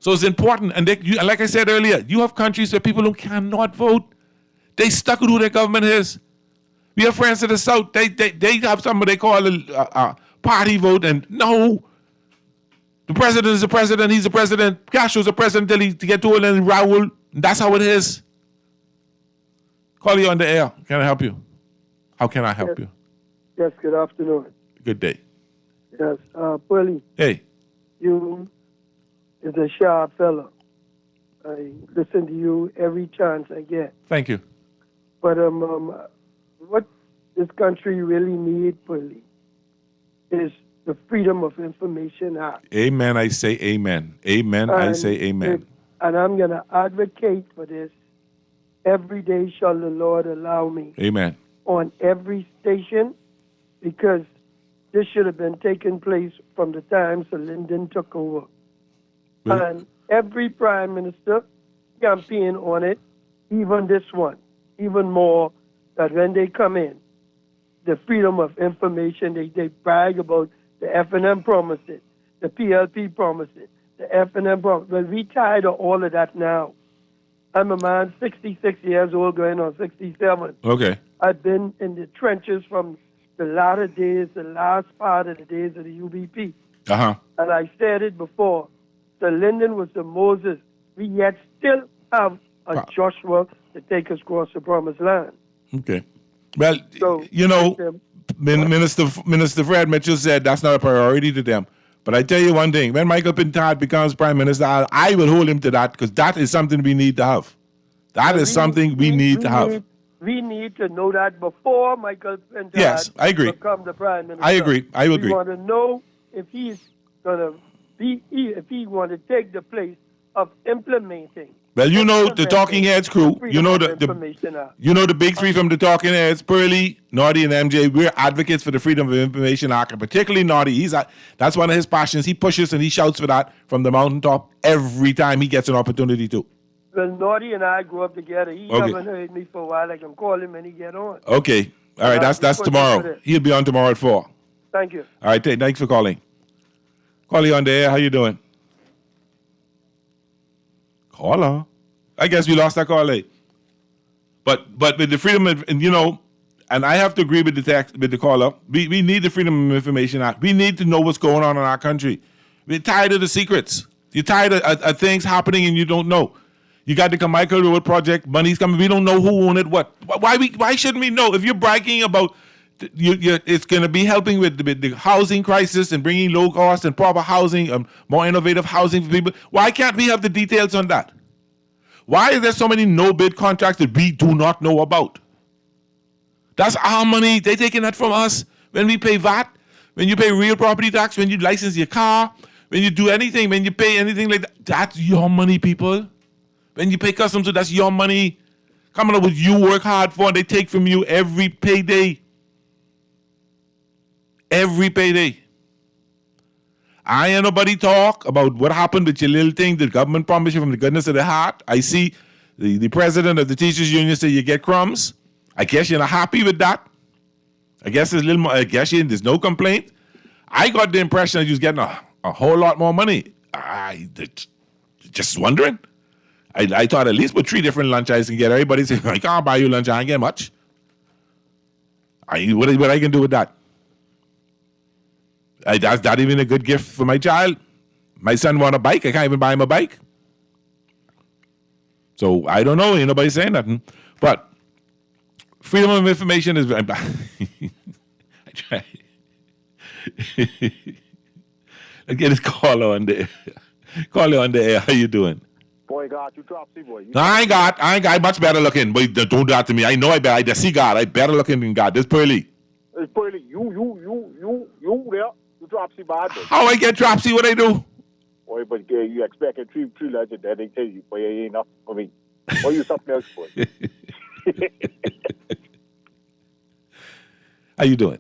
So it's important. And like I said earlier, you have countries where people who cannot vote. They stuck with who their government is. We have friends in the South, they have something they call a party vote, and no. The president is the president, he's the president. Castro's the president till he get old, and Raul. That's how it is. Call you on the air. Can I help you? How can I help you? Yes, good afternoon. Good day. Yes, Pearlie. Hey. You is a sharp fellow. I listen to you every chance I get. Thank you. But what this country really needs, Pearlie, is the Freedom of Information Act. Amen, I say amen. Amen, I say amen. And I'm going to advocate for this. Every day shall the Lord allow me. Amen. On every station, because this should have been taking place from the time Sir Lyndon took over. Really? And every prime minister campaign on it, even this one, even more, that when they come in, the freedom of information, they brag about the F&M promises. the PLP promises, the F&M promises. Well, we tired of all of that now. I'm a man 66 years old, going on 67. Okay. I've been in the trenches from the latter days, the last part of the days of the UBP. Uh-huh. And I said it before, Sir Lyndon was the Moses. We yet still have a Joshua to take us across the promised land. Okay. Well, So, Minister Fred Mitchell said that's not a priority to them. But I tell you one thing, when Michael Pintard becomes Prime Minister, I will hold him to that, because that is something we need to have. That is something we need to have. We need to know that before Michael Pintard Yes, I agree. become the Prime Minister. I agree. I agree. We want to know if he's going to be, if he want to take the place of implementing. Well, you know the Talking Heads crew. You know the big three from the Talking Heads: Pearlie, Naughty, and MJ. We're advocates for the Freedom of Information Act, and particularly Naughty. That's one of his passions. He pushes and he shouts for that from the mountaintop every time he gets an opportunity to. Well, Naughty and I grew up together. He haven't heard me for a while. I can call him and he get on. Okay. All right. That's tomorrow. He'll be on tomorrow at 4. Thank you. All right. Thanks for calling. Callie on the air. How you doing? Caller. I guess we lost that caller. But with the freedom of, and I have to agree with the caller. We need the Freedom of Information Act. We need to know what's going on in our country. We're tired of the secrets. You're tired of things happening and you don't know. You got the Carmichael Road project, money's coming. We don't know who owned it, what. Why shouldn't we know? If you're bragging about it's going to be helping with the housing crisis and bringing low cost and proper housing, more innovative housing for people, why can't we have the details on that? Why is there so many no-bid contracts that we do not know about? That's our money. They're taking that from us. When we pay VAT, when you pay real property tax, when you license your car, when you do anything, when you pay anything like that, that's your money, people. When you pay customs, that's your money. Coming up with you work hard for, and they take from you every payday. Every payday. I ain't nobody talk about what happened with your little thing the government promised you from the goodness of their heart. I see the president of the teachers union say you get crumbs. I guess you're not happy with that. I guess there's there's no complaint. I got the impression that you was getting a whole lot more money. Just wondering. I thought at least with 3 different lunch I can get. Everybody saying, I can't buy you lunch, I ain't get much. What I can do with that? That's not even a good gift for my child. My son want a bike. I can't even buy him a bike. So I don't know. Ain't nobody saying nothing. But freedom of information is... I try. Let's get this caller on the air. Caller on the air. How you doing? Boy, God, you dropsy boy. I ain't got much better looking. But don't do that to me. I know I see God. I better looking than God. This Pearlie. It's Pearlie. You there. You dropsy bad. How I get dropsy? What I do? Boy, but you expect a true legend that they tell you, boy, it ain't enough for me. Or you something else, boy. How you doing?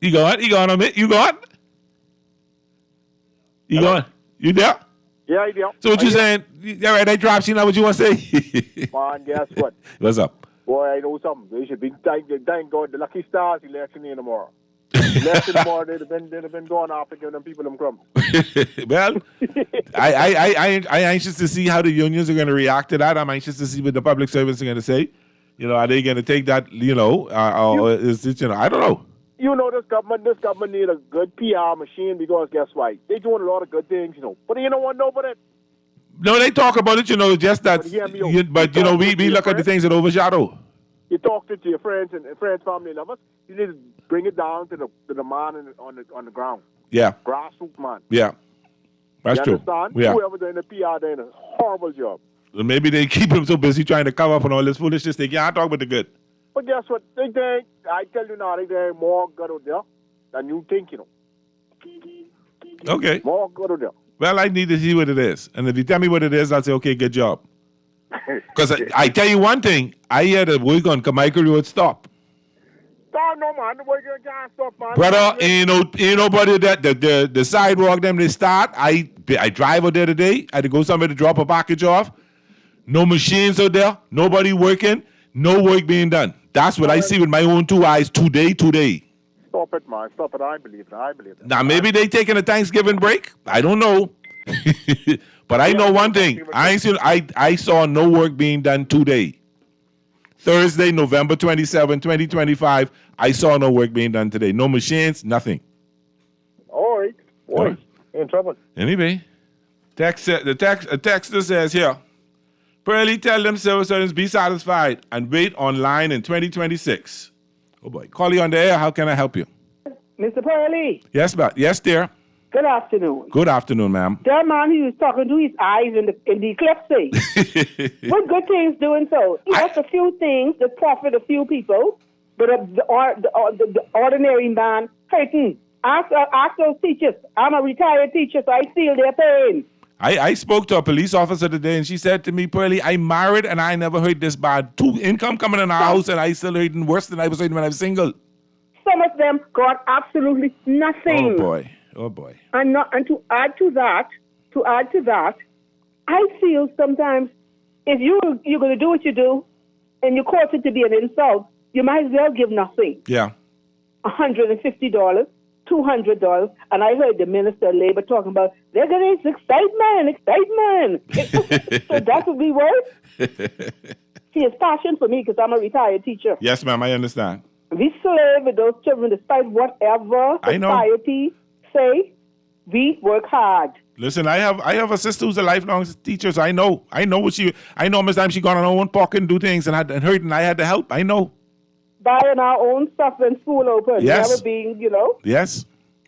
You going on me? You going? You going? You there? Yeah, I do. So what you saying? All right, I dropped you. Now what you want to say? Man, guess what? What's up? Boy, I know something. They should be thank God the Lucky Stars election in tomorrow. Election tomorrow, they'd have been going after giving them people them crumbs. Well, I anxious to see how the unions are going to react to that. I'm anxious to see what the public servants are going to say. Are they going to take that? Or is it? I don't know. This government need a good PR machine because guess what? They doing a lot of good things, but they don't want nobody. No, they talk about it, just that. We look at the things that overshadow. You talk to your friends and friends, family, lovers. You need to bring it down to the man on the ground. Yeah. Grassroots man. Yeah. That's true. Understand? Yeah. Whoever's doing the PR doing a horrible job. So maybe they keep him so busy trying to cover up on all this foolishness they can't talk about the good. But guess what? I tell you now, they're more good out there than you think, Okay. More good out there. Well, I need to see what it is. And if you tell me what it is, I'll say, okay, good job. Because I tell you one thing, I hear the work on Carmichael Road stop. No, man, the work can't stop, man. Brother, ain't nobody that the sidewalk them they start. I drive out there today. I had to go somewhere to drop a package off. No machines out there. Nobody working. No work being done. That's what I see with my own 2 eyes today. Stop it, man. Stop it. I believe it. Now, maybe they taking a Thanksgiving break. I don't know. But I know one thing. I saw no work being done today. Thursday, November 27, 2025. I saw no work being done today. No machines, nothing. All right. Boy, in trouble. Anyway, a texter says here, Pearly, tell them civil servants be satisfied and wait online in 2026. Oh boy. Call you on the air. How can I help you? Mr. Pearly. Yes, yes, dear. Good afternoon. Good afternoon, ma'am. That man he was talking to, his eyes in the eclipse. What good things doing so? He has a few things that profit a few people, but the ordinary man hurting. Ask those teachers. I'm a retired teacher, so I feel their pain. I spoke to a police officer today, and she said to me, Pearly, I married and I never heard this bad. 2 income coming in our house, and I still heard worse than I was hearing when I was single. Some of them got absolutely nothing. Oh boy. And to add to that, I feel sometimes if you're going to do what you do, and you cause it to be an insult, you might as well give nothing. Yeah. $150. $200, and I heard the Minister of Labor talking about they're going to excitement. So that would be worse. See, it's passion for me because I'm a retired teacher. Yes, ma'am, I understand. We slave with those children despite whatever society say. We work hard. Listen, I have a sister who's a lifelong teacher, so I know Miss Time she gone on her own pocket and do things and hurt, and I had to help. I know. Buying our own stuff when school open. Yes. Never being, Yes.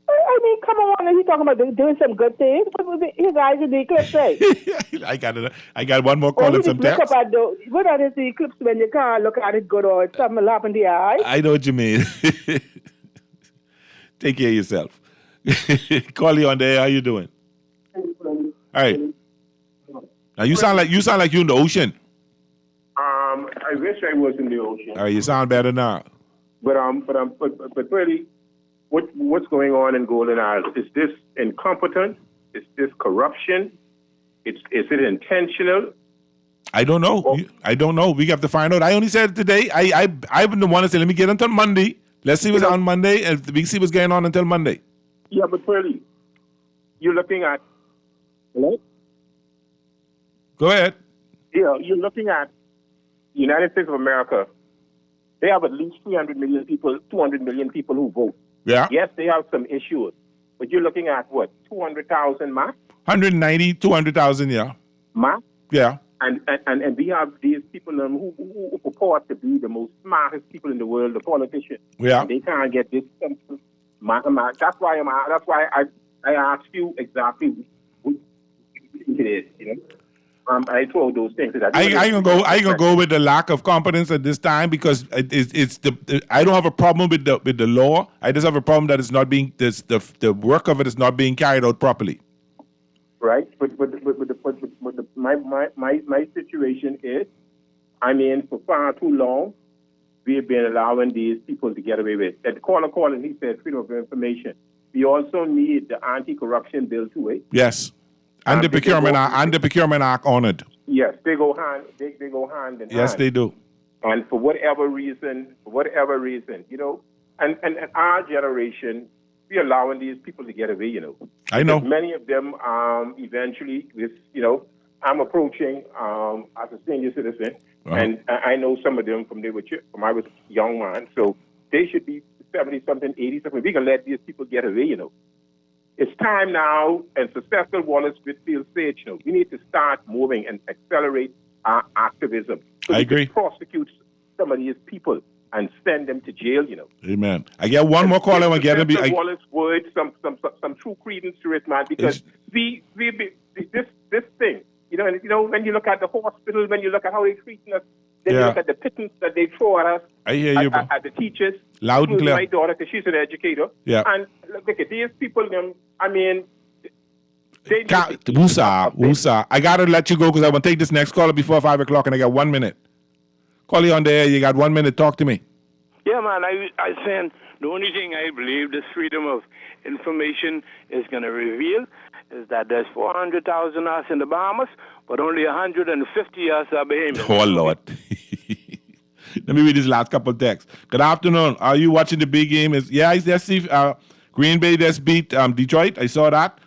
I mean, come on. And he's talking about doing some good things. His eyes in the eclipse. I got one more call and some text. What are the eclipse when you can't look at it good or something will happen to your eye? I know what you mean. Take care of yourself. Call you on the air. How you doing? All right. Now you sound like you're in the ocean. I wish I was in the ocean. All right, you sound better now. But really, what's going on in Golden Isles? Is this incompetent? Is this corruption? Is it intentional? I don't know. I don't know. We have to find out. I only said it today. I've been the one that said, let me get until Monday. Let's see what's on Monday, and we see what's going on until Monday. Yeah, but really, you're looking at. Hello? Go ahead. Yeah, you're looking at the United States of America. They have at least 300 million people, 200 million people who vote. Yeah. Yes, they have some issues, but you're looking at what, 200,000 max? 190, 200,000, yeah. Max? Yeah. And we have these people who purport to be the most smartest people in the world, the politicians. Yeah. And they can't get this simple mathematics. That's why I asked you exactly what it is, I told those things. I gonna go with the lack of competence at this time because it's I don't have a problem with the law. I just have a problem that it's not being the work of it is not being carried out properly. Right, but my situation is, I mean, for far too long, we've been allowing these people to get away with it. At the caller called and he said freedom of information. We also need the anti-corruption bill too, eh? Yes. And the procurement act on it. Yes, they go hand in hand. Yes, they do. And for whatever reason, and our generation, we're allowing these people to get away, I know. Because many of them, eventually, I'm approaching as a senior citizen, and I know some of them from I was a young man, so they should be 70-something, 80-something. We can let these people get away, It's time now, and successful Wallace Whitfield said, we need to start moving and accelerate our activism. So I agree. Prosecute some of these people and send them to jail, Amen. I get one more call. I want to get him. Wallace word, some true credence to it, man, because this thing, and when you look at the hospital, when you look at how they're treating us, then you look at the pittance that they throw at us. I hear you, bro. At the teachers. Loud and clear. My daughter, because she's an educator. Yeah. And look at these people, I mean, they Wusa. I got to let you go because I want to take this next caller before 5 o'clock and I got 1 minute. Call you on the air. You got 1 minute. Talk to me. Yeah, man. I saying the only thing I believe this freedom of information is going to reveal is that there's 400,000 us in the Bahamas, but only 150 us are Bahamians. Oh, Lord. Let me read this last couple of texts. Good afternoon. Are you watching the big game? I see Green Bay just beat Detroit. I saw that.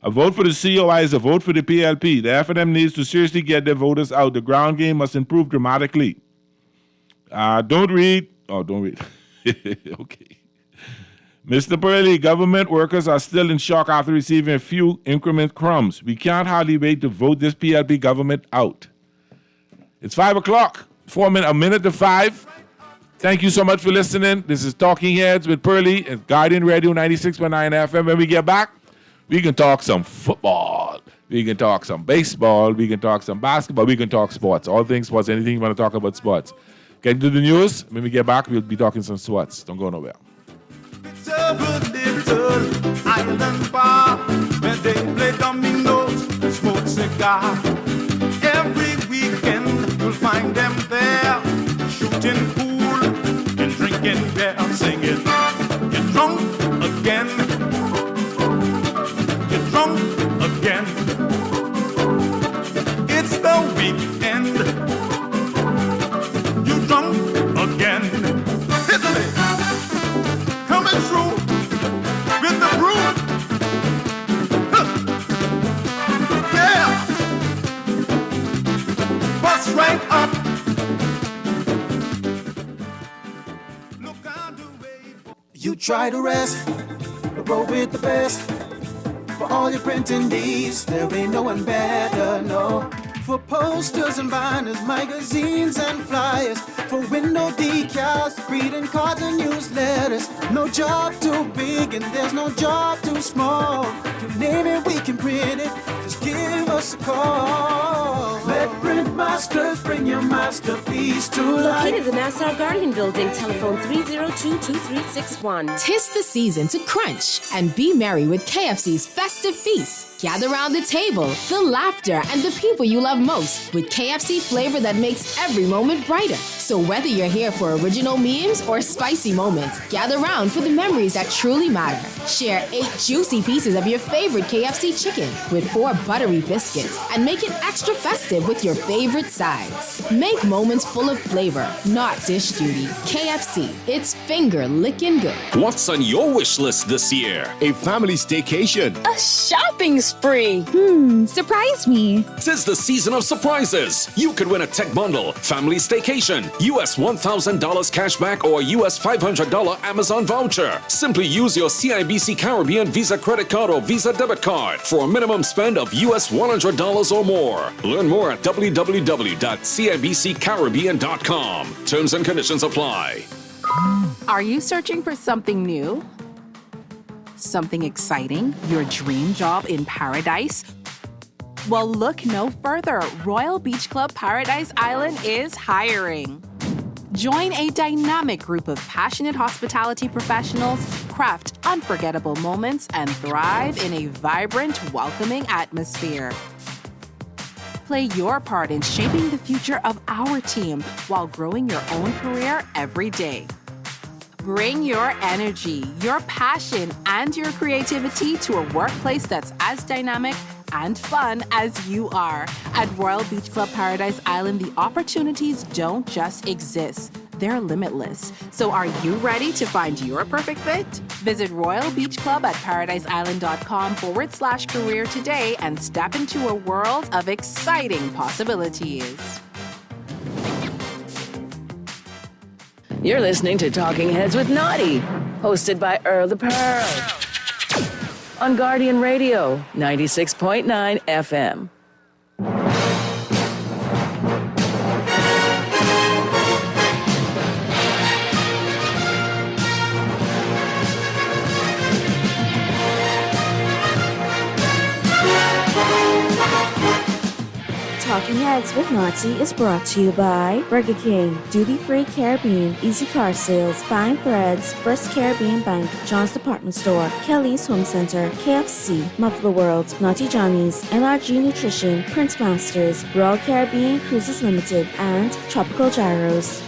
A vote for the COI is a vote for the PLP. The F&M needs to seriously get their voters out. The ground game must improve dramatically. Don't read. Oh, don't read. Okay. Mr. Burley, government workers are still in shock after receiving a few increment crumbs. We can't hardly wait to vote this PLP government out. It's 5 o'clock. A minute to 5. Thank you so much for listening. This is Talking Heads with Pearlie at Guardian Radio 96.9 FM. When we get back, we can talk some football. We can talk some baseball. We can talk some basketball. We can talk sports. All things sports. Anything you want to talk about sports. Get into the news. When we get back, we'll be talking some sports. Don't go nowhere. It's a good little island bar where they play dominoes and smoke cigar. Every weekend you'll find them there, shooting pool and drinking beer, singing, "Get drunk again, get drunk again." It's the weekend, you drunk again. Hit me, coming through with the broom. Huh. Yeah, bust right up. You try to rest, but roll with the best. For all your printing needs, there ain't no one better, no. For posters and banners, magazines and flyers, for window decals, greeting cards and newsletters. No job too big and there's no job too small. You name it, we can print it, just give us a call. Let Print Masters bring your masterpiece to life. Located in the Nassau Guardian Building, telephone 302-2361. Tis the season to crunch and be merry with KFC's festive feast. Gather around the table, the laughter, and the people you love most with KFC flavor that makes every moment brighter. So whether you're here for original memes or spicy moments, gather round for the memories that truly matter. Share 8 juicy pieces of your favorite KFC chicken with 4 buttery biscuits and make it extra festive with your favorite sides. Make moments full of flavor, not dish duty. KFC, it's finger licking good. What's on your wish list this year? A family staycation. A shopping spree. Surprise me. Tis the season of surprises. You could win a tech bundle, family staycation, US $1,000 cashback, or US $500 Amazon voucher. Simply use your CIBC Caribbean Visa credit card or Visa debit card for a minimum spend of US $100 or more. Learn more at www.cibccaribbean.com. Terms and conditions apply. Are you searching for something new? Something exciting? Your dream job in paradise? Well, look no further. Royal Beach Club Paradise Island is hiring. Join a dynamic group of passionate hospitality professionals, craft unforgettable moments, and thrive in a vibrant, welcoming atmosphere. Play your part in shaping the future of our team while growing your own career every day. Bring your energy, your passion, and your creativity to a workplace that's as dynamic and fun as you are. At Royal Beach Club Paradise Island, the opportunities don't just exist. They're limitless. So are you ready to find your perfect fit? Visit Royal Beach Club at paradiseisland.com/career today and step into a world of exciting possibilities. You're listening to Talking Heads with Naughty, hosted by Earl the Pearl. On Guardian Radio, 96.9 FM. Talking Heads with Nazi is brought to you by Burger King, Duty Free Caribbean, Easy Car Sales, Fine Threads, First Caribbean Bank, John's Department Store, Kelly's Home Center, KFC, Muffler World, Naughty Johnny's, NRG Nutrition, Prince Masters, Royal Caribbean Cruises Limited, and Tropical Gyros.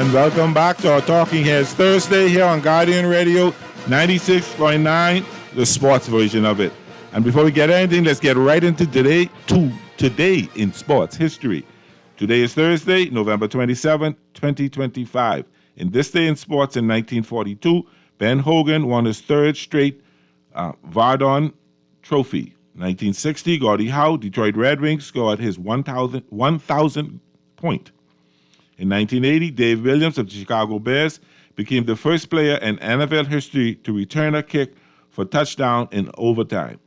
and welcome back to our Talking Heads Thursday here on Guardian Radio 96.9, the sports version of it. And before we get anything, let's get right into today in sports history. Today is Thursday, November 27, 2025. In this day in sports in 1942, Ben Hogan won his third straight Vardon Trophy. 1960, Gordie Howe, Detroit Red Wings, scored his 1,000th point. In 1980, Dave Williams of the Chicago Bears became the first player in NFL history to return a kick for touchdown in overtime.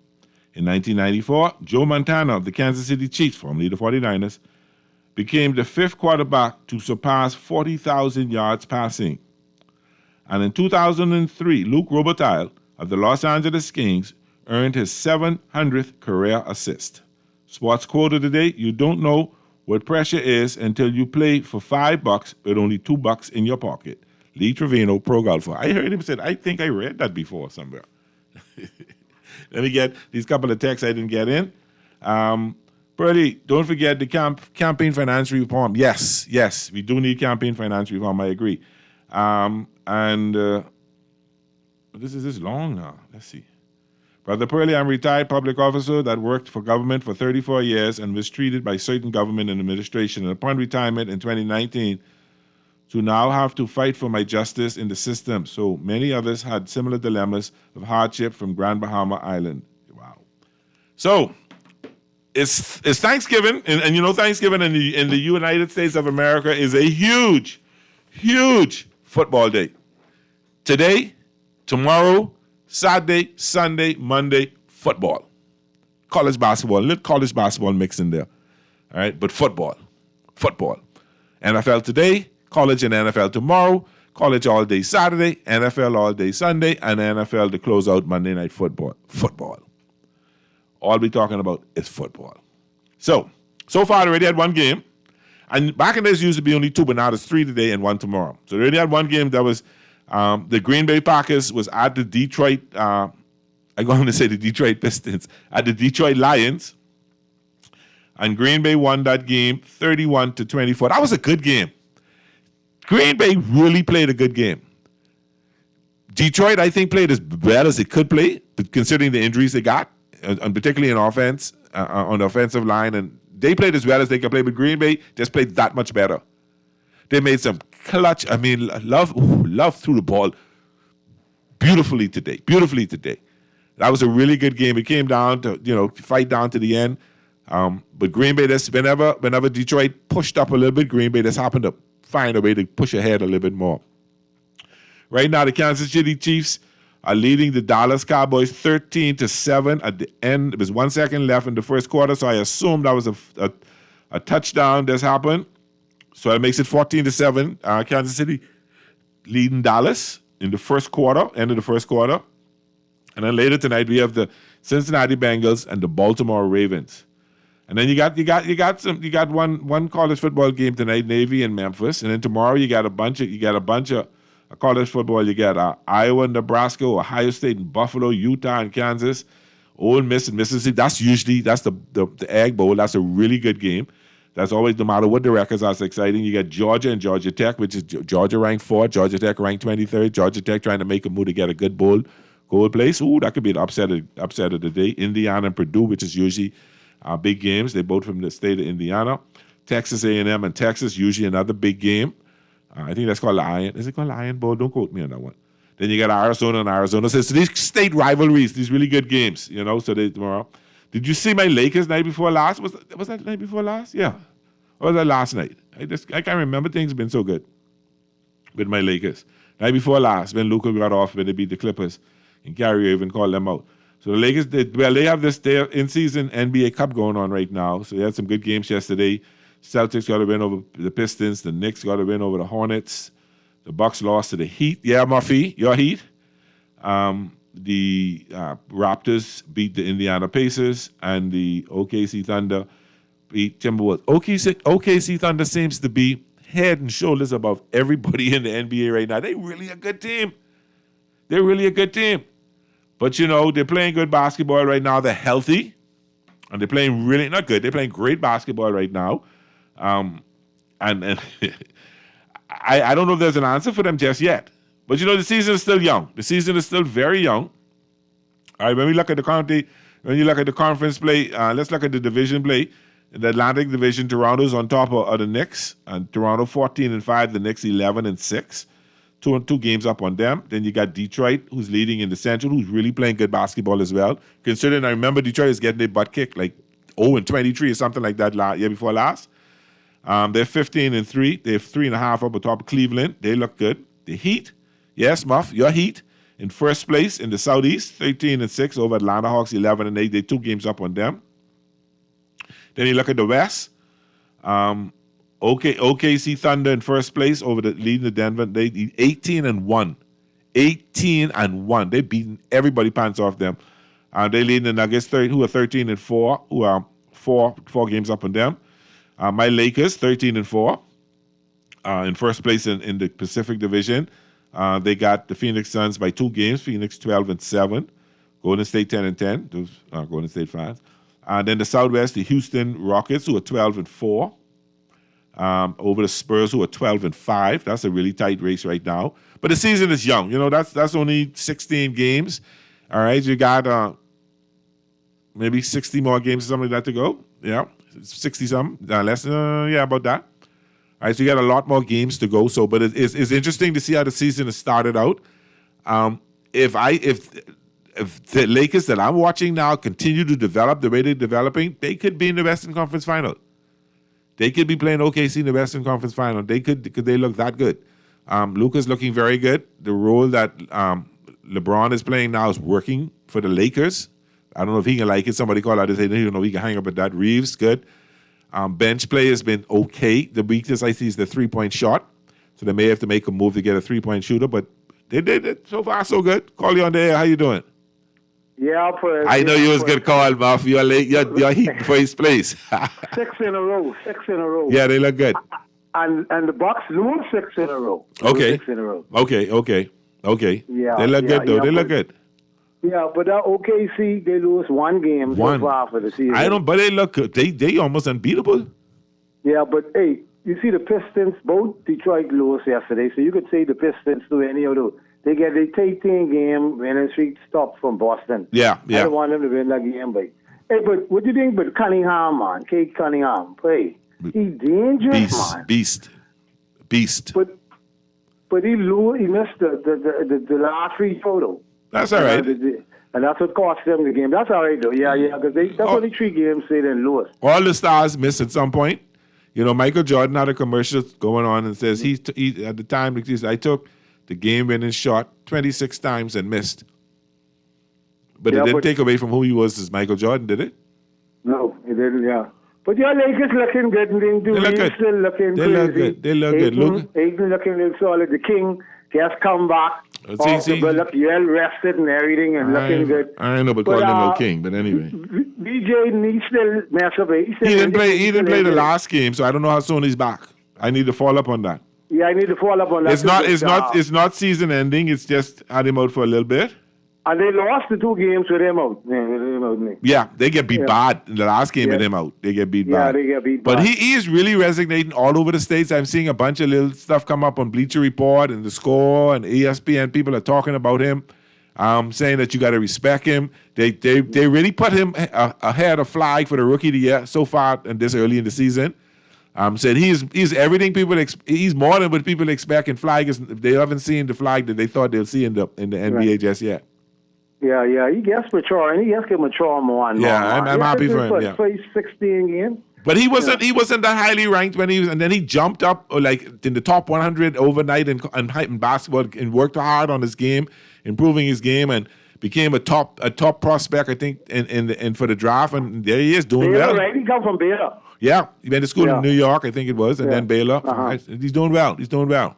In 1994, Joe Montana of the Kansas City Chiefs, formerly the 49ers, became the fifth quarterback to surpass 40,000 yards passing. And in 2003, Luke Robitaille of the Los Angeles Kings earned his 700th career assist. Sports quote of the day: you don't know what pressure is until you play for $5 with only $2 in your pocket. Lee Trevino, pro golfer. I heard him say, I think I read that before somewhere. Let me get these couple of texts I didn't get in. Pearlie, don't forget the campaign finance reform. Yes, we do need campaign finance reform. I agree. This is long now. Let's see. Brother Pearlie, I'm a retired public officer that worked for government for 34 years and was treated by certain government and administration. And upon retirement in 2019, to now have to fight for my justice in the system. So many others had similar dilemmas of hardship from Grand Bahama Island. Wow. So it's Thanksgiving, and you know Thanksgiving in the United States of America is a huge football day. Today, tomorrow, Saturday, Sunday, Monday, football. College basketball, a little college basketball mixed in there. All right, but football. NFL today, college and NFL tomorrow, college all day Saturday, NFL all day Sunday, and NFL to close out Monday Night Football. All we're talking about is football. So far, they already had one game. And back in days, used to be only two, but now there's three today and one tomorrow. So they already had one game that was the Green Bay Packers was at the Detroit, I'm going to say the Detroit Pistons, at the Detroit Lions. And Green Bay won that game 31-24. That was a good game. Green Bay really played a good game. Detroit, I think, played as well as it could play, but considering the injuries they got, and particularly in offense, on the offensive line, and they played as well as they could play, but Green Bay just played that much better. They made some clutch, love threw the ball beautifully today. That was a really good game. It came down to, fight down to the end. But Green Bay, whenever Detroit pushed up a little bit, Green Bay just happened to find a way to push ahead a little bit more. Right now, the Kansas City Chiefs are leading the Dallas Cowboys 13-7 at the end. There was 1 second left in the first quarter, so I assume that was a touchdown that's happened. So that makes it 14-7. Kansas City leading Dallas in the first quarter, end of the first quarter. And then later tonight we have the Cincinnati Bengals and the Baltimore Ravens. And then you got one college football game tonight, Navy and Memphis. And then tomorrow you got a bunch of college football. You got Iowa and Nebraska, Ohio State and Buffalo, Utah and Kansas, Ole Miss and Mississippi. That's the Egg Bowl. That's a really good game. That's always, no matter what the records, that's exciting. You got Georgia and Georgia Tech, which is Georgia ranked 4th, Georgia Tech ranked 23rd. Georgia Tech trying to make a move to get a good goal place. Ooh, that could be an upset of the day. Indiana and Purdue, which is usually big games. They're both from the state of Indiana. Texas A&M and Texas, usually another big game. I think that's called the Iron. Is it called the Iron Bowl? Don't quote me on that one. Then you got Arizona and Arizona. So these state rivalries, these really good games, so they tomorrow. Did you see my Lakers night before last? Was that night before last? Yeah. Or was that last night? I can't remember. Things have been so good with my Lakers. Night before last, when Luka got off, when they beat the Clippers, and Kyrie even called them out. So the Lakers, they have this in-season NBA Cup going on right now. So they had some good games yesterday. Celtics got a win over the Pistons. The Knicks got a win over the Hornets. The Bucks lost to the Heat. Yeah, Murphy, your Heat. The Raptors beat the Indiana Pacers, and the OKC Thunder beat Timberwolves. OKC Thunder seems to be head and shoulders above everybody in the NBA right now. They're really a good team. But, they're playing good basketball right now. They're healthy, and they're playing really, not good, they're playing great basketball right now. And I don't know if there's an answer for them just yet. But the season is still young. The season is still very young. All right, when we look at the county, when you look at the conference play, let's look at the division play. In the Atlantic Division, Toronto's on top of the Knicks. And Toronto 14-5, the Knicks 11-6. Two games up on them. Then you got Detroit, who's leading in the Central, who's really playing good basketball as well. Considering I remember Detroit is getting their butt kicked like 0-23 or something like that year before last. They're 15-3. They're 3.5 up atop Cleveland. They look good. The Heat, yes, Muff, your Heat, in first place in the Southeast, 13-6 over Atlanta Hawks, 11-8. They're 2 games up on them. Then you look at the West. OKC Thunder in first place over leading the Denver. They 18-1. 18-1. They beating everybody pants off them. They leading the Nuggets, who are 13-4, who are four games up on them. My Lakers, 13-4, in first place in the Pacific Division. They got the Phoenix Suns by 2 games. Phoenix 12-7. Golden State 10-10. Those are Golden State fans. Then the Southwest, the Houston Rockets, who are 12-4. Over the Spurs, who are 12-5. That's a really tight race right now. But the season is young. That's only 16 games. All right, you got maybe 60 more games or something like that to go. Yeah, 60-something. Less, about that. All right, so you got a lot more games to go. So, but it's interesting to see how the season has started out. If the Lakers that I'm watching now continue to develop the way they're developing, they could be in the Western Conference Final. They could be playing OKC in the Western Conference Final. They could they look that good. Luka's looking very good. The role that LeBron is playing now is working for the Lakers. I don't know if he can like it. Somebody called out and said, he can hang up at that. Reeves, good. Bench play has been okay. The weakness I see is the 3-point shot. So they may have to make a move to get a 3-point shooter, but they did it. So far, so good. Call you on the air. How you doing? Yeah, I know you was good call, Muff. You're heating for his place. 6 in a row. Yeah, they look good. And the Bucks lose 6 in a row. Okay. 6 in a row. Okay. Yeah, they look good, though. They look good. Yeah, but OKC, they lose 1 game so far for the season. But they look good. They almost unbeatable. Yeah, but hey, you see the Pistons, both Detroit lost yesterday, so you could say the Pistons do any of those. They get a 13-game winning streak stopped from Boston. Yeah. I don't want them to win that game, but hey, but what do you think about Cunningham, man? Kate Cunningham, play. He's dangerous, man. Beast. But he missed the last free photo. That's all right. And that's what cost them the game. That's all right, though. Yeah, because that's only 3 games they didn't lose. All the stars missed at some point. Michael Jordan had a commercial going on and says he at the time I took the game-winning shot 26 times and missed. But it didn't take away from who he was as Michael Jordan, did it? No, it didn't, yeah. But your Lakers looking good. They look good. Still looking crazy. They look good. Aiton looking real solid. The King has come back. Look well rested and everything and looking good. I don't know about calling him no King, but anyway. BJ, he still mess up. He didn't play the last game, so I don't know how soon he's back. I need to follow up on that. Yeah, I need to follow up on that. It's not season ending. It's just had him out for a little bit. And they lost the 2 games with him out. Yeah, they get beat bad in the last game with him out. They get beat bad. Yeah, they get beat bad. But he is really resonating all over the States. I'm seeing a bunch of little stuff come up on Bleacher Report and The Score and ESPN. People are talking about him, saying that you got to respect him. They really put him ahead of Flag for the Rookie of the Year so far and this early in the season. Said he's everything he's more than what people expect in Flag. They haven't seen the Flag that they thought they'll see in the NBA just yet. Yeah, he gets mature, and he has to mature more and more. Yeah, I'm happy for him. Yeah, played 16 games. But he wasn't that highly ranked when he was, and then he jumped up like in the top 100 overnight in basketball and worked hard on his game, improving his game, and became a top prospect, I think, in for the draft. And there he is doing Baylor, well. Right? He come from Baylor. Yeah, he went to school in New York, I think it was, and then Baylor. He's doing well. Yeah, he's doing well.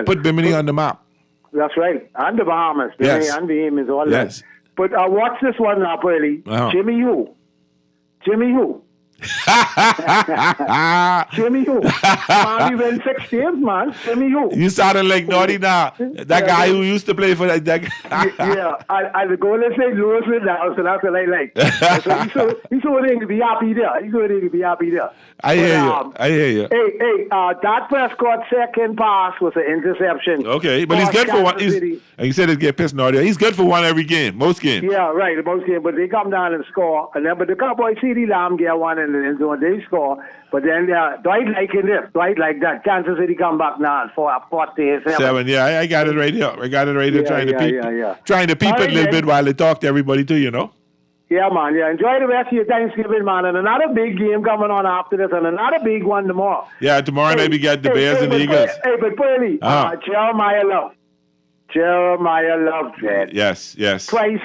Put Bimini on the map. That's right. And the Bahamas. Yes. And the Bahamas, all yes. that. But watch this one now, Pearly. Jimmy who? Jimmy who? Man, we win 6 games, man. Jimmy who? You sounded like Naughty now. That guy who used to play for that guy. Yeah, I the goal is St. Louis with now, so that's what I like. So he's so to be happy there. He's so to be happy there. I hear you. Hey, that Prescott second pass was an interception. Okay, but he's good for one. You said it get pissed Naughty. He's good for one every game, most games. Yeah, right, most games. But they come down and score, and then but the Cowboys CD Lamb get one in the end zone. They score, but then Dwight like in this, Dwight like that. Kansas City come back now for 47. Yeah, I got it right here. Trying to peep it a little bit while they talk to everybody too, you know. Yeah, man. Yeah, enjoy the rest of your Thanksgiving, man. And another big game coming on after this, and another big one tomorrow. Yeah, tomorrow night we got the Bears and the Eagles. But Pearly, Jeremiah Love, Jed. Yes. Price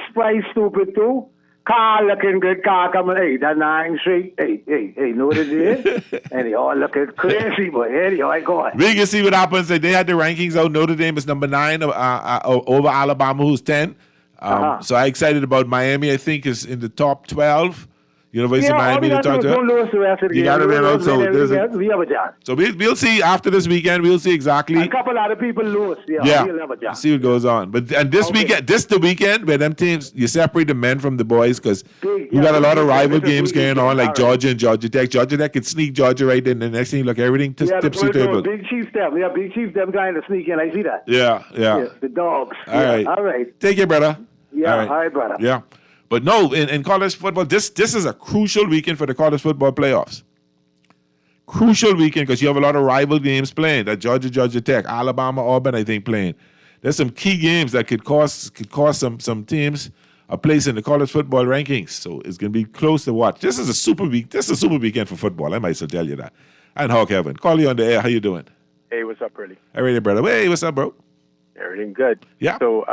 stupid too. Car looking good, car coming. Hey, that 9th Street. Hey, know what it is? And they all looking crazy, but anyhow, go on. We can see what happens. They had the rankings out. Notre Dame is number 9 over Alabama, who's 10. So I'm excited about Miami. I think is in the top 12. University of Miami in the top 12. You got to win out. So we'll see after this weekend. We'll see exactly. A couple other people lose. Yeah. We'll have a chance. See what goes on. But this weekend, the weekend where them teams, you separate the men from the boys because you got a lot of rival games going on like Georgia and Georgia Tech. Georgia Tech could sneak Georgia right in. The next thing, look, everything tipsy table. Big Chiefs them. Yeah, Big Chiefs them trying to sneak in. I see that. Yeah. The dogs. All right. Take care, brother. Yeah, all right, brother. Yeah. But no, in college football, this is a crucial weekend for the college football playoffs. Crucial weekend because you have a lot of rival games playing. That Georgia Tech, Alabama, Auburn, I think playing. There's some key games that could cost some teams a place in the college football rankings. So it's going to be close to watch. This is a super weekend for football. I might still tell you that. And Hawk Heaven, call you on the air. How you doing? Hey, what's up, Pearly? All right, brother. Hey, what's up, bro? Everything good. Yeah. So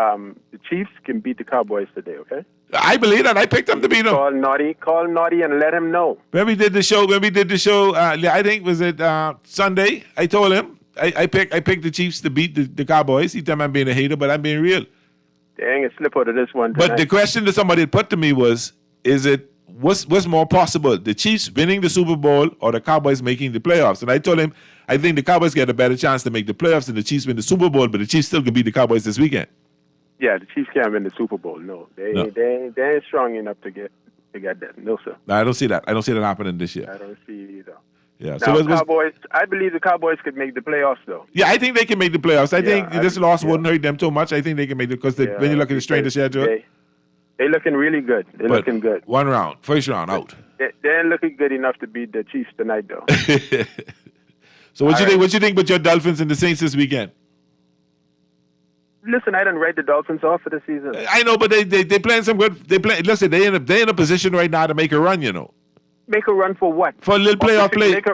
the Chiefs can beat the Cowboys today, okay? I believe that. I picked them to beat them. Call Naughty and let him know. When we did the show, I think was it Sunday. I told him I picked the Chiefs to beat the Cowboys. He told me I'm being a hater, but I'm being real. Dang, it slip out of this one tonight. But the question that somebody put to me was, what's more possible, the Chiefs winning the Super Bowl or the Cowboys making the playoffs? And I told him I think the Cowboys get a better chance to make the playoffs than the Chiefs win the Super Bowl, but the Chiefs still could beat the Cowboys this weekend. Yeah, the Chiefs can't win the Super Bowl. No, they ain't strong enough to get that. No, sir. No, I don't see that. I don't see that happening this year. I don't see it either. Yeah. Now, so Cowboys. I believe the Cowboys could make the playoffs, though. Yeah, I think they can make the playoffs. I think this loss wouldn't hurt them too much. I think they can make it because when you look at the strength of schedule, they're looking really good. They're looking good. First round out. They ain't looking good enough to beat the Chiefs tonight, though. So what you think about your Dolphins and the Saints this weekend? Listen, I didn't write the Dolphins off for the season. I know, but they playing some good. Listen, they in a position right now to make a run. You know. Make a run for what? For a little playoff play. Make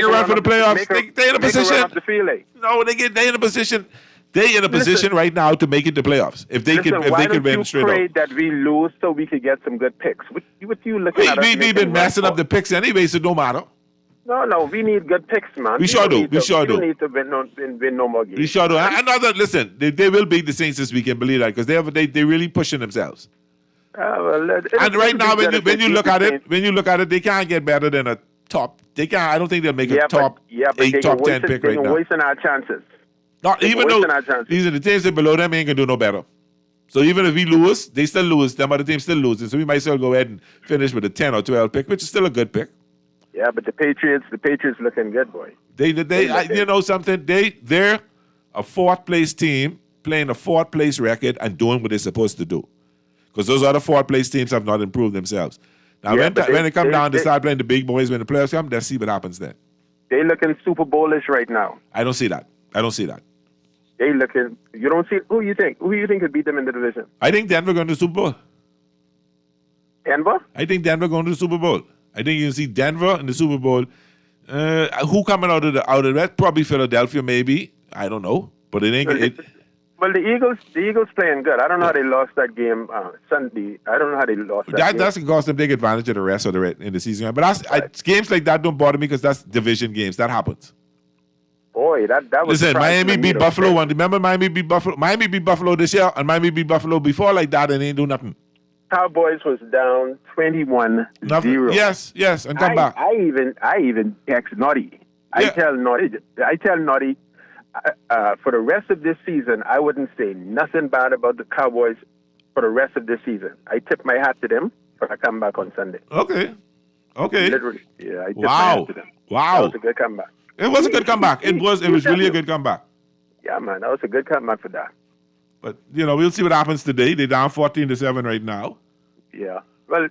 a run for the playoffs. They in a position. Make a run up the field. No, they in a position. They in a position right now to make it to playoffs. If they can win straight up. Why don't you pray that we lose so we could get some good picks? What you looking at? We've been messing up the picks anyway, so no matter. No, we need good picks, man. We sure do. We need to win no more games. We sure do. Listen, they will beat the Saints this weekend, believe that, because they really pushing themselves. And right now, when you look at it, they can't get better than a top. They can't. I don't think they'll make a top 8, top 10 pick right now. They're wasting our chances. Not even though these are the teams that below them ain't gonna do no better. So even if we lose, they still lose. Them other teams still losing. So we might still go ahead and finish with a 10 or 12 pick, which is still a good pick. Yeah, but the Patriots looking good, boy. You know something? They're a 4th place team playing a 4th place record and doing what they're supposed to do. Because those other 4th place teams have not improved themselves. Now, when they come down to start playing the big boys, when the playoffs come, let's see what happens then. They looking Super Bowl-ish right now. I don't see that. They looking. You don't see. Who you think could beat them in the division? I think Denver going to the Super Bowl. Denver? I think Denver going to the Super Bowl. I think you can see Denver in the Super Bowl. Who coming out of that? Probably Philadelphia, maybe. I don't know, but it ain't. Well, the Eagles playing good. I don't know how they lost that game Sunday. I don't know how they lost that game. That's because them take advantage of the rest of in the season. But games like that don't bother me because that's division games. That happens. Boy, that was. Listen, Miami beat Buffalo one. Remember Miami beat Buffalo. Miami beat Buffalo this year, and Miami beat Buffalo before like that, and they ain't do nothing. Cowboys was down 21-0. Yes, and come back. I even text Noddy. I tell Noddy for the rest of this season, I wouldn't say nothing bad about the Cowboys for the rest of this season. I tip my hat to them when I come back on Sunday. Okay. Literally, yeah. I tip my hat to them. Wow. That was a good comeback. It was a good comeback. It was really a good comeback. Yeah, man, that was a good comeback for that. But, we'll see what happens today. They're down 14-7 right now. Yeah. Well,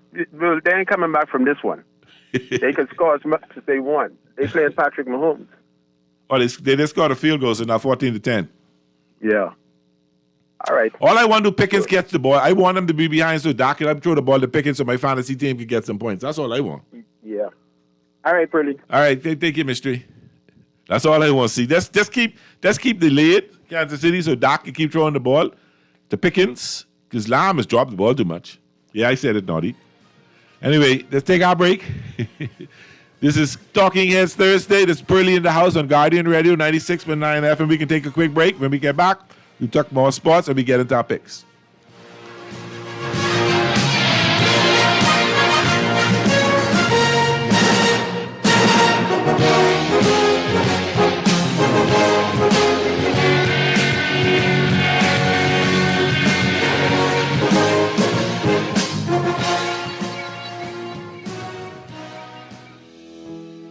they ain't coming back from this one. They can score as much as they want. They played Patrick Mahomes. Oh, they just scored a field goal, so now 14-10. Yeah. All right. All I want to do, Pickens gets the ball. I want them to be behind so Doc can throw the ball to Pickens so my fantasy team can get some points. That's all I want. Yeah. All right, Pearly. All right, thank you, Mystery. That's all I want to see. Just keep the lead, Kansas City, so Doc can keep throwing the ball to Pickens, because Lamb has dropped the ball too much. Yeah, I said it, Naughty. Anyway, let's take our break. This is Talking Heads Thursday. This is Pearly in the house on Guardian Radio 96.9 FM. We can take a quick break. When we get back, we talk more sports and we get into our picks.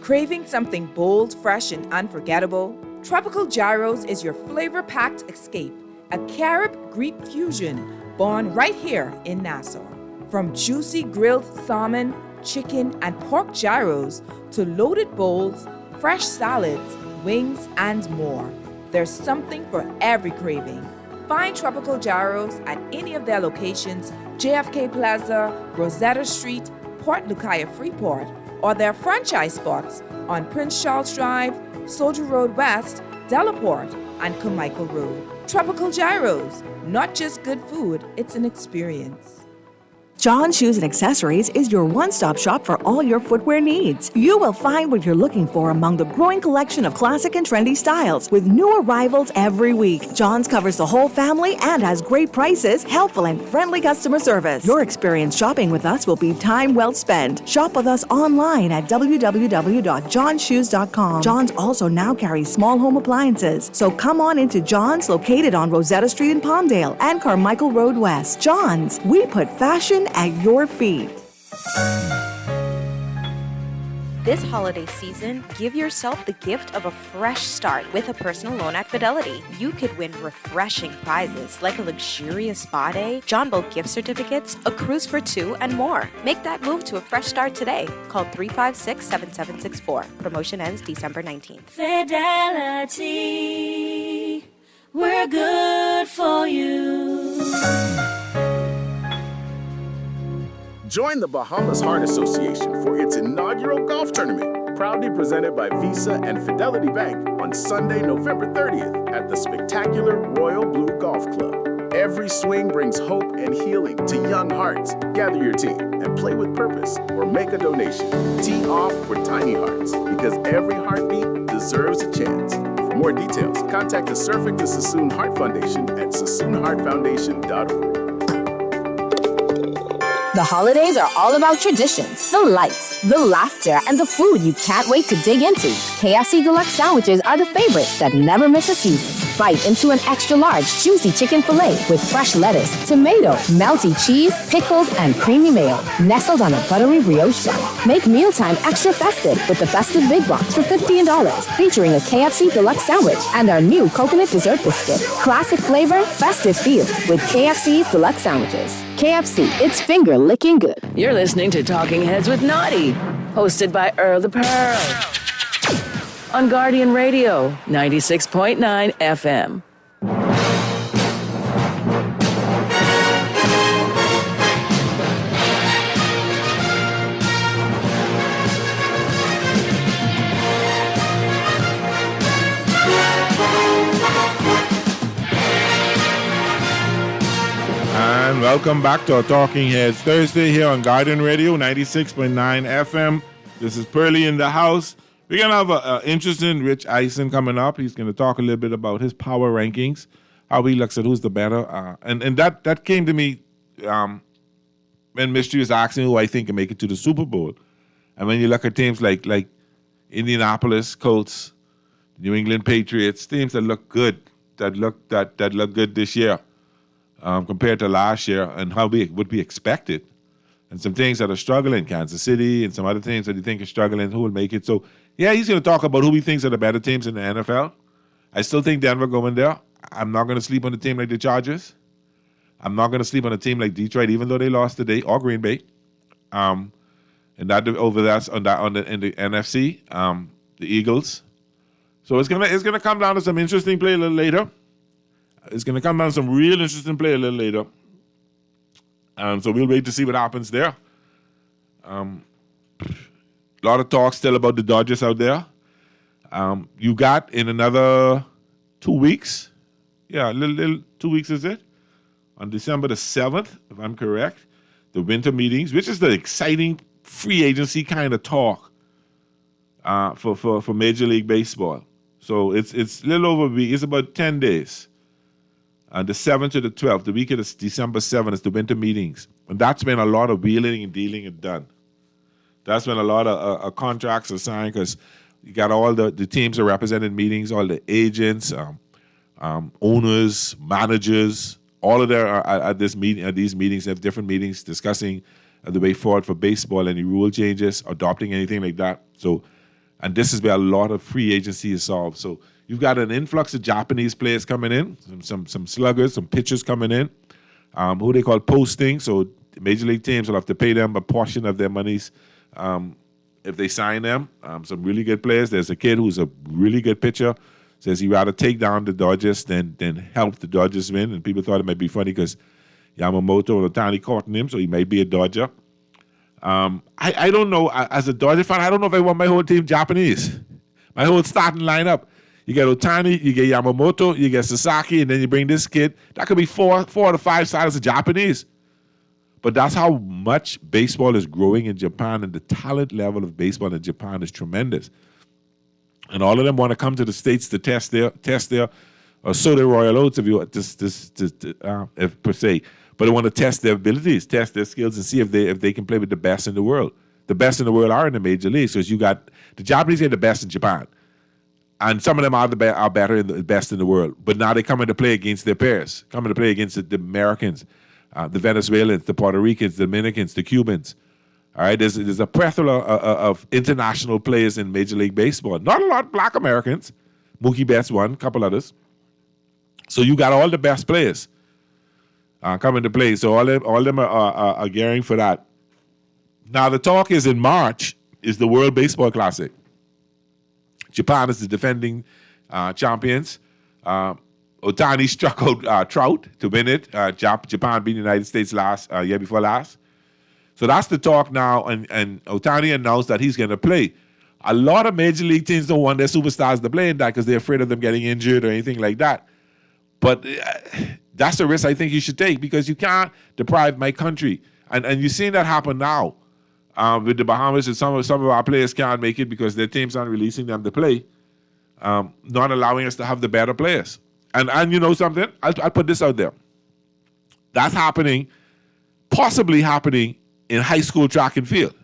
Craving something bold, fresh, and unforgettable? Tropical Gyros is your flavor-packed escape, a Carib-Greek fusion born right here in Nassau. From juicy grilled salmon, chicken, and pork gyros to loaded bowls, fresh salads, wings, and more, there's something for every craving. Find Tropical Gyros at any of their locations, JFK Plaza, Rosetta Street, Port Lucaya Freeport, or their franchise spots on Prince Charles Drive, Soldier Road West, Delaport, and Carmichael Road. Tropical Gyros, not just good food, it's an experience. John Shoes and Accessories is your one-stop shop for all your footwear needs. You will find what you're looking for among the growing collection of classic and trendy styles with new arrivals every week. John's covers the whole family and has great prices, helpful and friendly customer service. Your experience shopping with us will be time well spent. Shop with us online at www.johnshoes.com. John's also now carries small home appliances. So come on into John's, located on Rosetta Street in Palmdale and Carmichael Road West. John's, we put fashion at your feet. This holiday season, give yourself the gift of a fresh start with a personal loan at Fidelity. You could win refreshing prizes like a luxurious spa day, John Boat gift certificates, a cruise for two, and more. Make that move to a fresh start today. Call 356-7764. Promotion ends December 19th. Fidelity, we're good for you. Join the Bahamas Heart Association for its inaugural golf tournament, proudly presented by Visa and Fidelity Bank on Sunday, November 30th at the spectacular Royal Blue Golf Club. Every swing brings hope and healing to young hearts. Gather your team and play with purpose or make a donation. Tee off for tiny hearts, because every heartbeat deserves a chance. For more details, contact the Surfing the Sassoon Heart Foundation at sassoonheartfoundation.org. The holidays are all about traditions, the lights, the laughter, and the food you can't wait to dig into. KFC Deluxe Sandwiches are the favorites that never miss a season. Bite into an extra-large, juicy chicken filet with fresh lettuce, tomato, melty cheese, pickles, and creamy mayo, nestled on a buttery brioche bun. Make mealtime extra festive with the Festive Big Box for $15, featuring a KFC Deluxe Sandwich and our new coconut dessert biscuit. Classic flavor, festive feels with KFC's Deluxe Sandwiches. KFC, it's finger-licking good. You're listening to Talking Heads with Naughty, hosted by Earl the Pearl. On Guardian Radio, 96.9 FM. And welcome back to our Talking Heads Thursday here on Guardian Radio 96.9 FM. This is Pearly in the house. We're going to have an interesting Rich Eisen coming up. He's going to talk a little bit about his power rankings, how he looks at who's the better. And that came to me when Mystery was asking who I think can make it to the Super Bowl, and when you look at teams like Indianapolis Colts, New England Patriots, teams that look good, that look good this year compared to last year, and how would be expected, and some things that are struggling, Kansas City, and some other teams that you think are struggling, who will make it. So yeah, he's going to talk about who he thinks are the better teams in the NFL. I still think Denver going there. I'm not going to sleep on a team like the Chargers. I'm not going to sleep on a team like Detroit, even though they lost today, or Green Bay. And that over that's in the NFC, the Eagles. So it's gonna come down to some interesting play a little later. It's gonna come down to some real interesting play a little later. So we'll wait to see what happens there. A lot of talk still about the Dodgers out there. You got in another 2 weeks. Yeah, little 2 weeks is it? On December the 7th, if I'm correct, the winter meetings, which is the exciting free agency kind of talk for Major League Baseball. So it's a little over a week. It's about 10 days. The 7th to the 12th, the week of December 7th is the winter meetings. And that's when a lot of wheeling and dealing is done. That's when a lot of contracts are signed because you got all the teams are represented in meetings, all the agents, owners, managers, all of them are at these meetings. They have different meetings discussing the way forward for baseball, any rule changes, adopting anything like that. So, and this is where a lot of free agency is solved. So you've got an influx of Japanese players coming in, some sluggers, some pitchers coming in, who they call posting. So major league teams will have to pay them a portion of their monies if they sign them. Some really good players. There's a kid who's a really good pitcher. Says he'd rather take down the Dodgers than help the Dodgers win. And people thought it might be funny because Yamamoto and Ohtani caught him, so he might be a Dodger. I don't know. As a Dodger fan, I don't know if I want my whole team Japanese. My whole starting lineup. You get Ohtani, you get Yamamoto, you get Sasaki, and then you bring this kid. That could be four to five sides of Japanese. But that's how much baseball is growing in Japan, and the talent level of baseball in Japan is tremendous. And all of them want to come to the States to test their or so the Royal Oats, if you if per se. But they want to test their abilities, test their skills, and see if they can play with the best in the world. The best in the world are in the major leagues. So you got the Japanese are the best in Japan, and some of them are better in the best in the world. But now they come in to play against their peers, coming to play against the Americans, the Venezuelans, the Puerto Ricans, the Dominicans, the Cubans. All right, there's a plethora of international players in Major League Baseball. Not a lot of black Americans. Mookie Betts one, a couple others. So you got all the best players coming to play. So all of them are gearing for that. Now the talk is in March is the World Baseball Classic. Japan is the defending champions. Ohtani struck out Trout to win it. Japan beat the United States year before last. So that's the talk now, and Ohtani announced that he's going to play. A lot of major league teams don't want their superstars to play in that because they're afraid of them getting injured or anything like that. But that's the risk I think you should take because you can't deprive my country. And you're seeing that happen now with the Bahamas, and some of our players can't make it because their teams aren't releasing them to play, not allowing us to have the better players. And you know something? I'll put this out there. That's happening, possibly happening in high school track and field.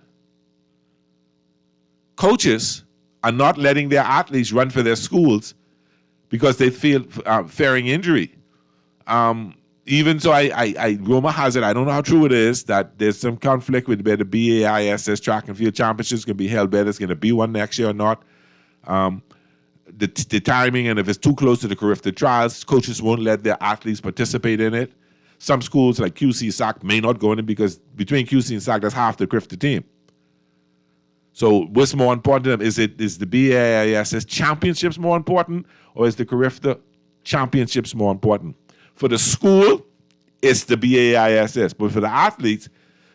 Coaches are not letting their athletes run for their schools because they feel fearing injury. Even so, rumor has it, I don't know how true it is, that there's some conflict with where the BAISS track and field championships is going to be held, whether it's going to be one next year or not. The timing, and if it's too close to the Carifta trials, coaches won't let their athletes participate in it. Some schools like QC SAC may not go in it because between QC and SAC, that's half the Carifta team. So what's more important to them? Is the BAISS championships more important, or is the Carifta championships more important? For the school, it's the BAISS. But for the athletes,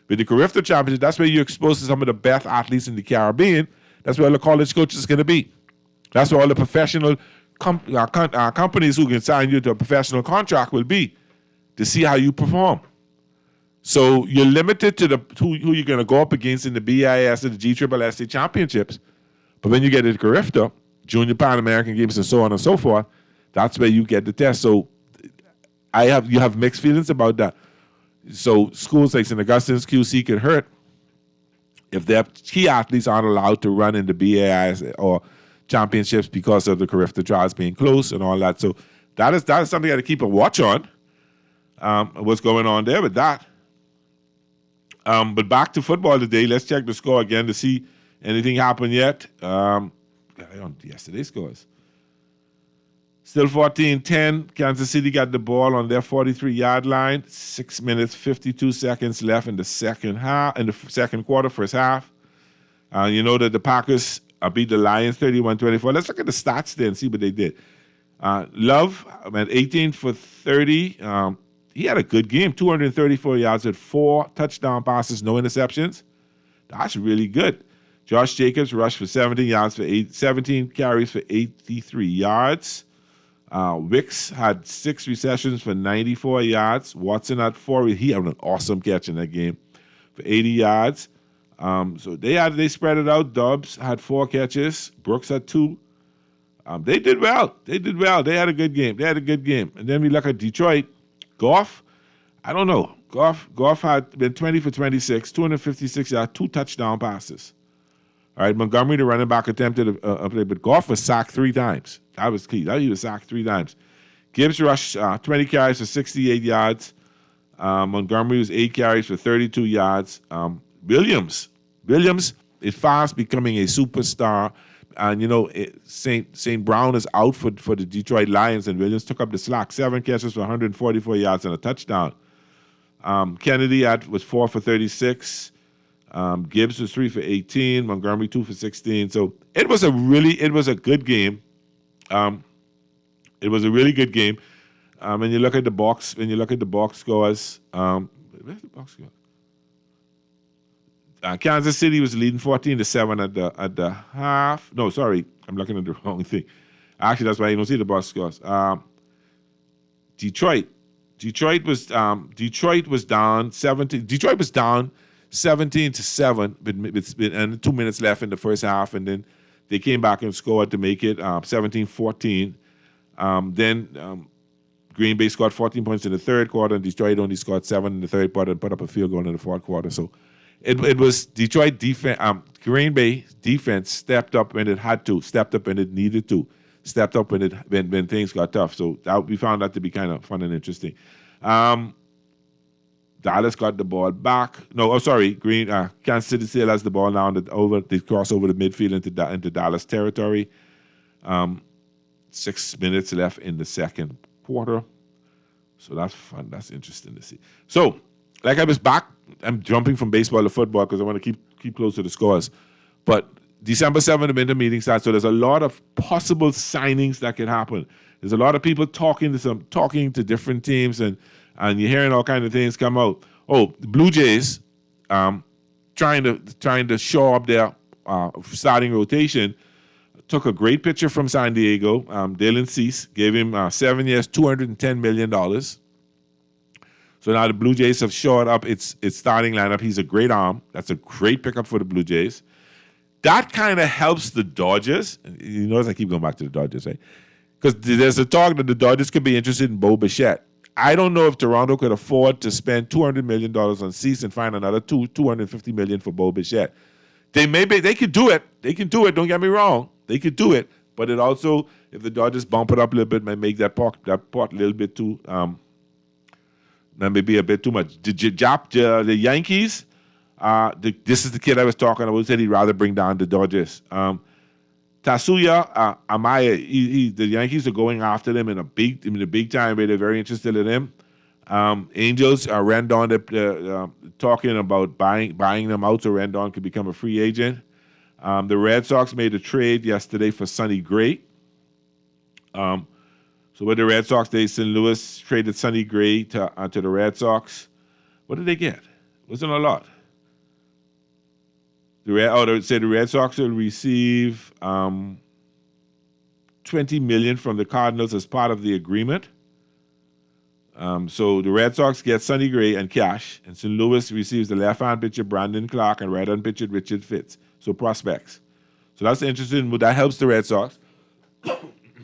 with the Carifta championship, that's where you're exposed to some of the best athletes in the Caribbean. That's where the college coaches is going to be. That's where all the professional companies who can sign you to a professional contract will be, to see how you perform. So you're limited to who you're going to go up against in the BIS and the GSSA championships. But when you get to the Carifta, Junior Pan American Games, and so on and so forth, that's where you get the test. So you have mixed feelings about that. So schools like St. Augustine's QC could hurt if their key athletes aren't allowed to run in the BAIs or championships because of the Carifta trials being closed and all that. So that is something I got to keep a watch on. What's going on there with that? But back to football today. Let's check the score again to see anything happened yet. On yesterday's scores. Still 14-10. Kansas City got the ball on their 43-yard line. 6 minutes, 52 seconds left in the second quarter, first half. You know that the Packers beat the Lions 31-24. Let's look at the stats there and see what they did. Love at 18 for 30. He had a good game, 234 yards with 4 touchdown passes, no interceptions. That's really good. Josh Jacobs rushed for 17 carries for 83 yards. Wicks had 6 receptions for 94 yards. Watson had 4. He had an awesome catch in that game for 80 yards. So they spread it out. Dobbs had 4 catches. Brooks had 2. They did well. They had a good game. And then we look at Detroit. Goff, I don't know. Goff had been 20 for 26, 256 yards, 2 touchdown passes. All right, Montgomery, the running back, attempted a play, but Goff was sacked 3 times. That was key. He was sacked 3 times. Gibbs rushed 20 carries for 68 yards. Montgomery was 8 carries for 32 yards. Williams is fast becoming a superstar. And, St. Brown is out for the Detroit Lions, and Williams took up the slack. 7 catches for 144 yards and a touchdown. Kennedy was 4 for 36. Gibbs was 3 for 18. Montgomery 2 for 16. So it was a good game. It was a really good game. When you look at the box scores, where's the box score? Kansas City was leading 14-7 at the half. No, sorry, I'm looking at the wrong thing. Actually, that's why you don't see the box scores. Detroit was down 17. Detroit was down 17-7, and 2 minutes left in the first half, and then they came back and scored to make it 17-14. Then Green Bay scored 14 points in the third quarter, and Detroit only scored 7 in the third quarter and put up a field goal in the fourth quarter. So it was Detroit defense. Green Bay defense stepped up when it had to, stepped up when it needed to, stepped up when things got tough. So we found that to be kind of fun and interesting. Dallas got the ball back. Kansas City still has the ball now. They cross over the midfield into Dallas territory. 6 minutes left in the second quarter. So that's fun. That's interesting to see. So, like I was back, I'm jumping from baseball to football because I want to keep close to the scores. But December 7th, the winter meeting starts, so there's a lot of possible signings that can happen. There's a lot of people talking to different teams, and you're hearing all kinds of things come out. Oh, the Blue Jays trying to shore up their starting rotation. Took a great pitcher from San Diego, Dylan Cease, gave him 7 years, $210 million. So now the Blue Jays have shored up its starting lineup. He's a great arm. That's a great pickup for the Blue Jays. That kind of helps the Dodgers. You notice I keep going back to the Dodgers, right? Because there's a talk that the Dodgers could be interested in Bo Bichette. I don't know if Toronto could afford to spend $200 million on Cease and find another $250 million for Bo Bichette. They could do it. They can do it. Don't get me wrong. They could do it. But it also, if the Dodgers bump it up a little bit, might make that pot a little bit too, maybe a bit too much. The Yankees, this is the kid I was talking about, said he'd rather bring down the Dodgers. Tatsuya Amaya, the Yankees are going after them in a big time way. They're very interested in him. Angels Rendon talking about buying them out so Rendon could become a free agent. The Red Sox made a trade yesterday for Sonny Gray. So with the Red Sox, St. Louis traded Sonny Gray to the Red Sox. What did they get? Wasn't a lot. The Red Sox will receive $20 million from the Cardinals as part of the agreement. So the Red Sox get Sonny Gray and cash, and St. Louis receives the left-hand pitcher Brandon Clark and right-hand pitcher Richard Fitz. So prospects. So that's interesting. That helps the Red Sox.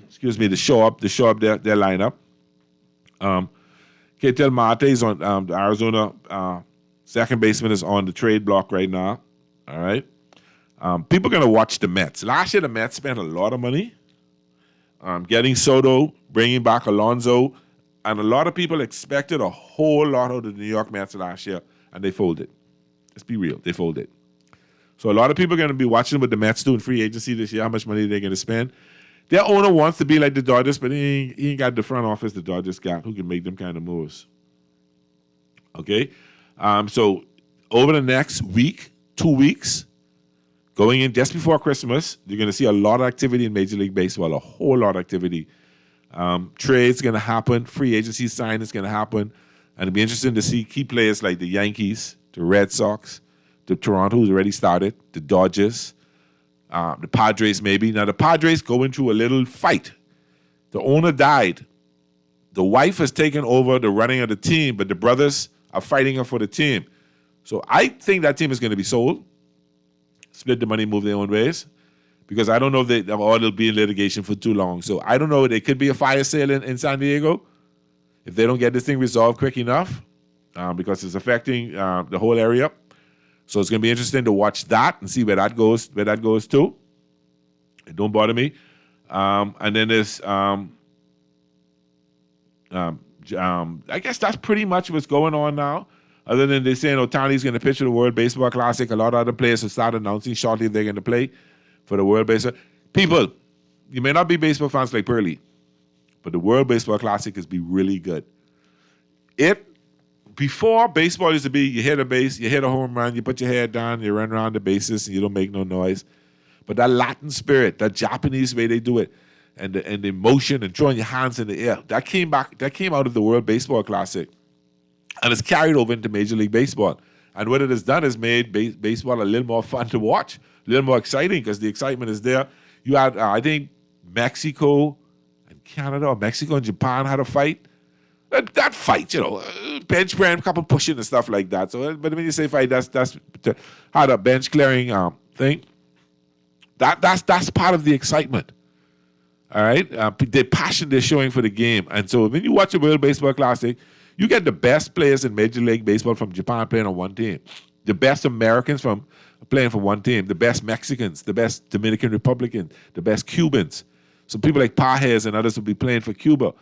Excuse me, to show up their lineup. Ketel Marte is on the Arizona second baseman is on the trade block right now. All right. People are going to watch the Mets. Last year, the Mets spent a lot of money getting Soto, bringing back Alonso, and a lot of people expected a whole lot of the New York Mets last year, and they folded. Let's be real. They folded. So a lot of people are going to be watching what the Mets do in free agency this year, how much money they're going to spend. Their owner wants to be like the Dodgers, but he ain't got the front office the Dodgers got who can make them kind of moves. Okay? So over the next week, 2 weeks, going in just before Christmas, you're going to see a lot of activity in Major League Baseball, a whole lot of activity. Trades going to happen. Free agency signing is going to happen. And it'll be interesting to see key players like the Yankees, the Red Sox, the Toronto, who's already started, the Dodgers, the Padres maybe. Now, the Padres going through a little fight. The owner died. The wife has taken over the running of the team, but the brothers are fighting for the team. So I think that team is going to be sold. Split the money, move their own ways. Because I don't know if they'll be in litigation for too long. So I don't know. There could be a fire sale in San Diego if they don't get this thing resolved quick enough because it's affecting the whole area. So it's going to be interesting to watch that and see where that goes to. It don't bother me. And then there's, I guess that's pretty much what's going on now. Other than they saying Ohtani's going to pitch for the World Baseball Classic, a lot of other players will start announcing shortly if they're going to play for the World Baseball. People, you may not be baseball fans like Pearlie, but the World Baseball Classic is be really good. Before, baseball used to be you hit a base, you hit a home run, you put your head down, you run around the bases, and you don't make no noise. But that Latin spirit, that Japanese way they do it, and the emotion and throwing your hands in the air, that came out of the World Baseball Classic. And it's carried over into Major League Baseball. And what it has done is made baseball a little more fun to watch, a little more exciting because the excitement is there. You had, I think, Mexico and Canada, or Mexico and Japan had a fight. That fight, bench press, a couple pushing and stuff like that. So, but when you say fight, that's had a bench clearing thing. That's part of the excitement. All right, the passion they're showing for the game, and so when you watch the World Baseball Classic, you get the best players in Major League Baseball from Japan playing on one team, the best Americans from playing for one team, the best Mexicans, the best Dominican Republicans, the best Cubans. So people like Pajes and others will be playing for Cuba.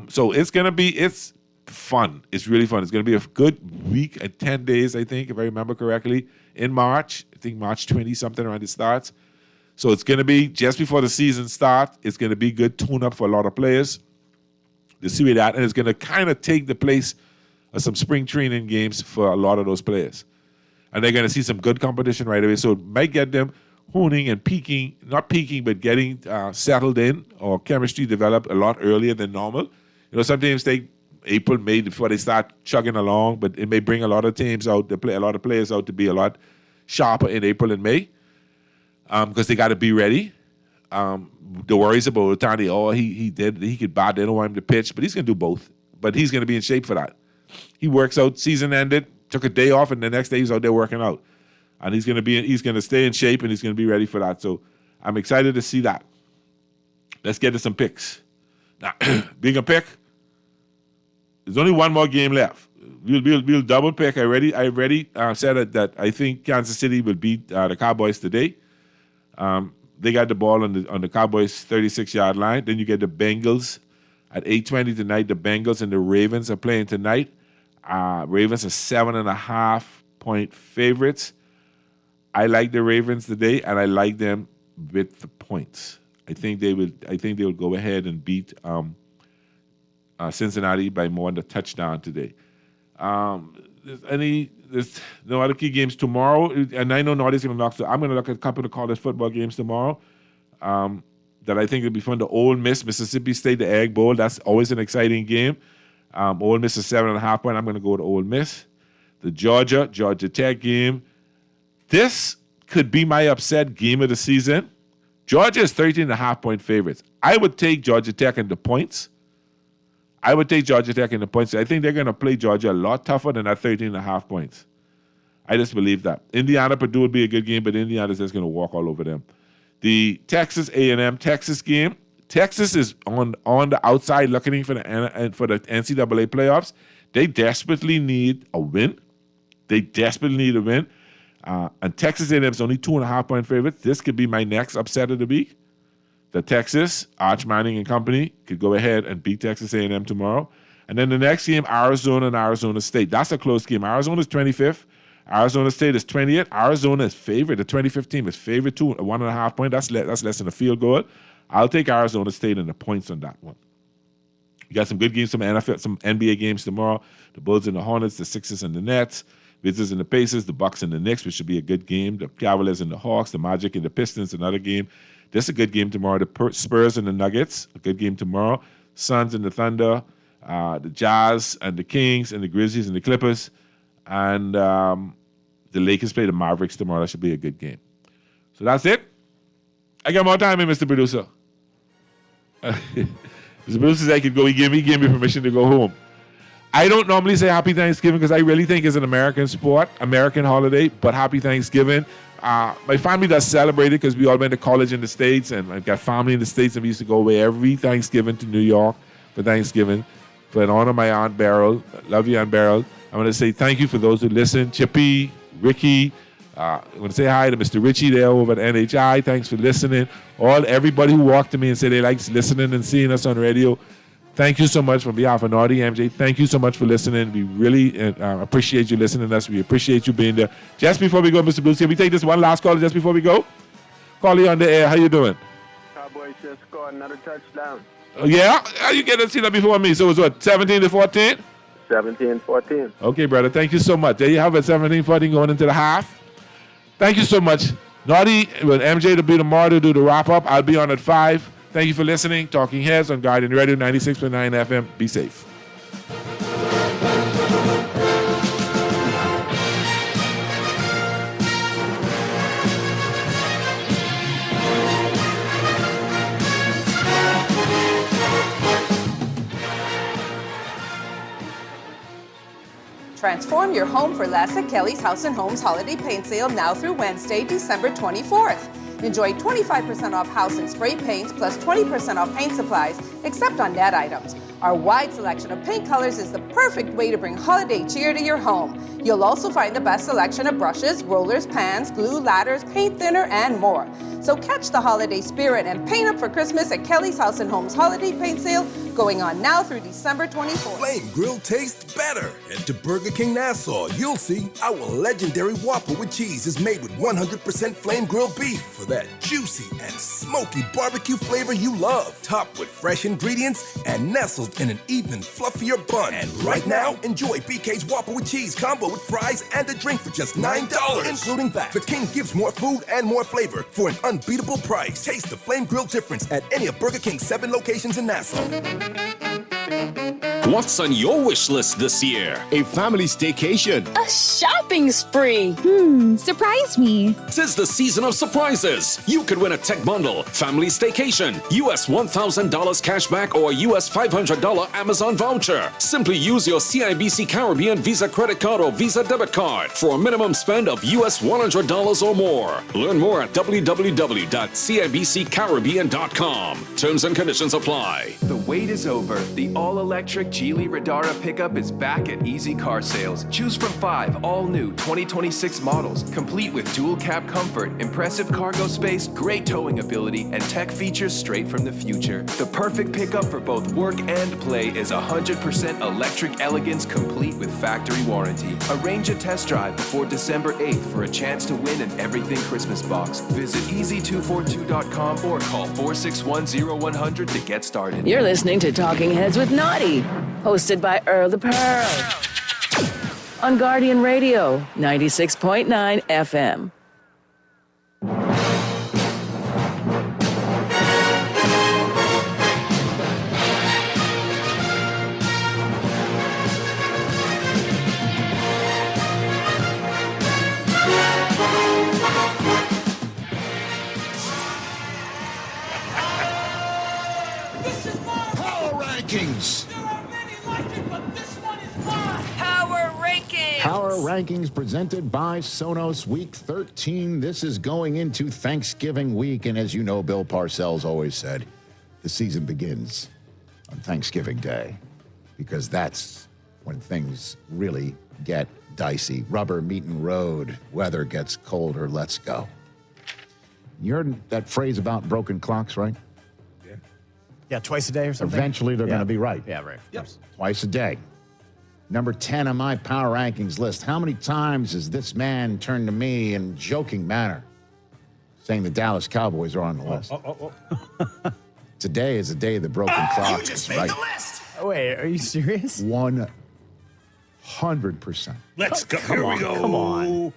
So it's fun. It's really fun. It's going to be a good week and 10 days, I think, if I remember correctly, in March. I think March 20-something around it starts. So it's going to be just before the season starts. It's going to be good tune-up for a lot of players to see that. And it's going to kind of take the place of some spring training games for a lot of those players. And they're going to see some good competition right away. So it might get them honing and peaking, not peaking, but getting settled in or chemistry developed a lot earlier than normal. Sometimes take April, May before they start chugging along, but it may bring a lot of teams out, a lot of players out to be a lot sharper in April and May because they got to be ready. The worries about Ohtani, he could bat, they don't want him to pitch, but he's going to do both. But he's going to be in shape for that. He works out, season ended, took a day off, and the next day he's out there working out. And he's going to stay in shape, and he's going to be ready for that. So I'm excited to see that. Let's get to some picks. Now, being a pick, there's only one more game left. We'll double pick. I already said that I think Kansas City will beat the Cowboys today. They got the ball on the Cowboys' 36-yard line. Then you get the Bengals at 8:20 tonight. The Bengals and the Ravens are playing tonight. Ravens are 7.5-point favorites. I like the Ravens today, and I like them with the points. I think they will go ahead and beat Cincinnati by more than a touchdown today. There's no other key games tomorrow, and I know Naughty's going to look. So I'm going to look at a couple of college football games tomorrow that I think will be fun. The Ole Miss, Mississippi State, the Egg Bowl. That's always an exciting game. Ole Miss is 7.5 point. I'm going to go to Ole Miss. The Georgia Tech game. This could be my upset game of the season. Georgia is 13.5-point favorites. I would take Georgia Tech in the points. I think they're going to play Georgia a lot tougher than that 13.5 points. I just believe that. Indiana-Purdue will be a good game, but Indiana's just going to walk all over them. The Texas A&M Texas game, Texas is on the outside looking for the NCAA playoffs. They desperately need a win. And Texas A&M is only 2.5-point favorites. This could be my next upset of the week. The Texas, Arch Manning and company could go ahead and beat Texas A&M tomorrow. And then the next game, Arizona and Arizona State. That's a close game. Arizona is 25th. Arizona State is 20th. Arizona is favored. The 25th team is favored 1.5 point. That's less than a field goal. I'll take Arizona State and the points on that one. You got some good games, some NFL, some NBA games tomorrow. The Bulls and the Hornets, the Sixers and the Nets, Wizards and the Pacers, the Bucks and the Knicks, which should be a good game. The Cavaliers and the Hawks, the Magic and the Pistons, another game. This is a good game tomorrow. The Spurs and the Nuggets, a good game tomorrow. Suns and the Thunder, the Jazz and the Kings and the Grizzlies and the Clippers. And the Lakers play the Mavericks tomorrow. That should be a good game. So that's it. I got more time in, Mr. Producer. Mr. Producer said I could go. He gave me permission to go home. I don't normally say Happy Thanksgiving because I really think it's an American sport, American holiday, but Happy Thanksgiving. My family does celebrate it because we all went to college in the States, and I've got family in the States, and we used to go away every Thanksgiving to New York for Thanksgiving. For in honor of my Aunt Beryl, love you, Aunt Beryl. I want to say thank you for those who listen. Chippy, Ricky, I want to say hi to Mr. Richie there over at NHI. Thanks for listening. Everybody who walked to me and said they like listening and seeing us on radio. Thank you so much on behalf of Naughty MJ. Thank you so much for listening. We really appreciate you listening to us. We appreciate you being there. Just before we go, Mr. Blues, can we take this one last call just before we go? Call you on the air. How you doing? Cowboys just scored another touchdown. Yeah? How you get to see that before me? So it was what, 17-14? 17-14. Okay, brother. Thank you so much. There you have it, 17-14 going into the half. Thank you so much. Naughty, with MJ to be tomorrow to do the wrap-up. I'll be on at 5. Thank you for listening. Talking Heads on Guardian Radio 96.9 FM. Be safe. Transform your home for less at Kelly's House and Homes Holiday Paint Sale now through Wednesday, December 24th. Enjoy 25% off house and spray paints plus 20% off paint supplies, except on net items. Our wide selection of paint colors is the perfect way to bring holiday cheer to your home. You'll also find the best selection of brushes, rollers, pans, glue, ladders, paint thinner, and more. So catch the holiday spirit and paint up for Christmas at Kelly's House and Homes Holiday Paint Sale, going on now through December 24th. Flame Grill tastes better. And to Burger King Nassau, you'll see our legendary Whopper with cheese is made with 100% flame grilled beef for that juicy and smoky barbecue flavor you love. Topped with fresh ingredients and nestled in an even fluffier bun. And right now, enjoy BK's Whopper with cheese combo with fries and a drink for just $9, including that. The King gives more food and more flavor for an unbeatable price. Taste the flame grill difference at any of Burger King's 7 locations in Nassau. What's on your wish list this year? A family staycation. A shopping spree. Surprise me. 'Tis the season of surprises. You could win a tech bundle, family staycation, US $1,000 cashback, or US $500 Amazon voucher. Simply use your CIBC Caribbean Visa credit card or Visa debit card for a minimum spend of US $100 or more. Learn more at www.cibccaribbean.com. Terms and conditions apply. The wait is over. The all-electric Geely Radara pickup is back at Easy Car Sales. Choose from 5 all-new 2026 models, complete with dual cab comfort, impressive cargo space, great towing ability, and tech features straight from the future. The perfect pickup for both work and play is 100% electric elegance, complete with factory warranty. Arrange a test drive before December 8th for a chance to win an Everything Christmas box. Visit easy242.com or call 461-0100 to get started. You're listening to Talking Heads with Naughty, hosted by Earl the Pearl. On Guardian Radio, 96.9 FM. Power Rankings presented by Sonos Week 13. This is going into Thanksgiving week, and as you know, Bill Parcells always said, the season begins on Thanksgiving Day, because that's when things really get dicey. Rubber meeting road, weather gets colder, let's go. You heard that phrase about broken clocks, right? Yeah, twice a day or something? Eventually they're going to be right. Yeah, right. Yep. Twice a day. Number 10 on my power rankings list. How many times has this man turned to me in joking manner, saying the Dallas Cowboys are on the list? Today is the day of the broken clock. You just made right? the list. Oh, wait, are you serious? 100%. Let's go. Come Here on, we go. come on.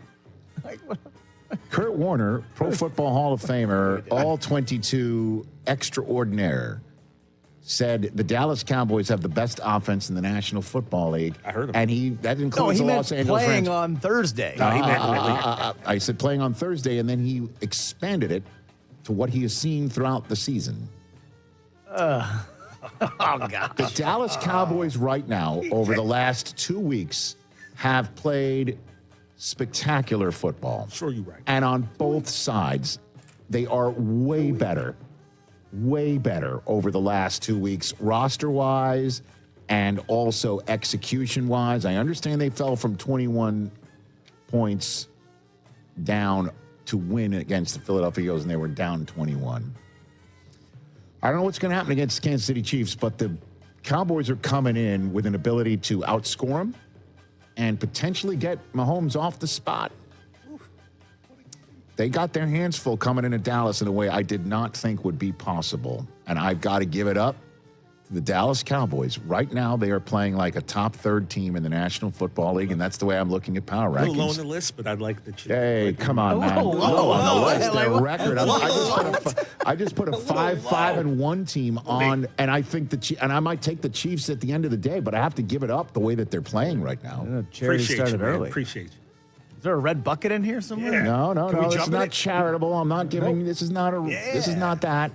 Kurt Warner, Pro Football Hall of Famer, all 22 extraordinaire, said the Dallas Cowboys have the best offense in the National Football League. I heard him. And that includes the Los Angeles playing Rams. on Thursday. I said playing on Thursday, and then he expanded it to what he has seen throughout the season. Oh, God. The Dallas Cowboys right now, over the last 2 weeks, have played spectacular football. Sure, you're right. And on both sides, they are way better over the last 2 weeks, roster-wise and also execution-wise. I understand they fell from 21 points down to win against the Philadelphia Eagles, and they were down 21. I don't know what's going to happen against the Kansas City Chiefs, but the Cowboys are coming in with an ability to outscore them and potentially get Mahomes off the spot. They got their hands full coming into Dallas in a way I did not think would be possible. And I've got to give it up to the Dallas Cowboys. Right now, they are playing like a top third team in the National Football League, and that's the way I'm looking at power A little low on rankings. the list, but I'd like the Chiefs. Hey, come on, man. Low on the list. Their record. I just put a 5-5-1 team on, and I think and I might take the Chiefs at the end of the day, but I have to give it up the way that they're playing right now. Charity Appreciate started you, man. early. Appreciate you. Is there a red bucket in here somewhere? No. Can we This jump is in not it? charitable. I'm not giving. This is not This is not that.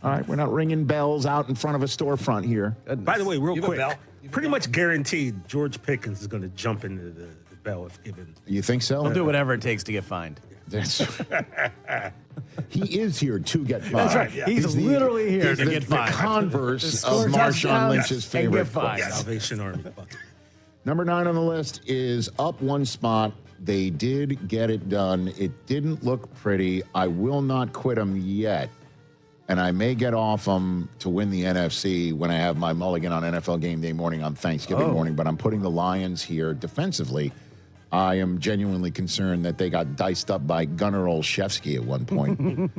All right, we're not ringing bells out in front of a storefront here. By the way, real You have a quick, bell? pretty much guaranteed George Pickens is going to jump into the bell if given. You think so? I'll do whatever it takes to get fined. That's he is here to get fined. That's right. He's literally here he's to the, get fined. The converse Score of Marshawn touchdowns Lynch's and favorite. get fined. Salvation Army bucket. Number 9 on the list is up one spot. They did get it done. It didn't look pretty. I will not quit them yet. And I may get off them to win the NFC when I have my mulligan on NFL Game Day morning on Thanksgiving morning. But I'm putting the Lions here defensively. I am genuinely concerned that they got diced up by Gunnar Olszewski at one point.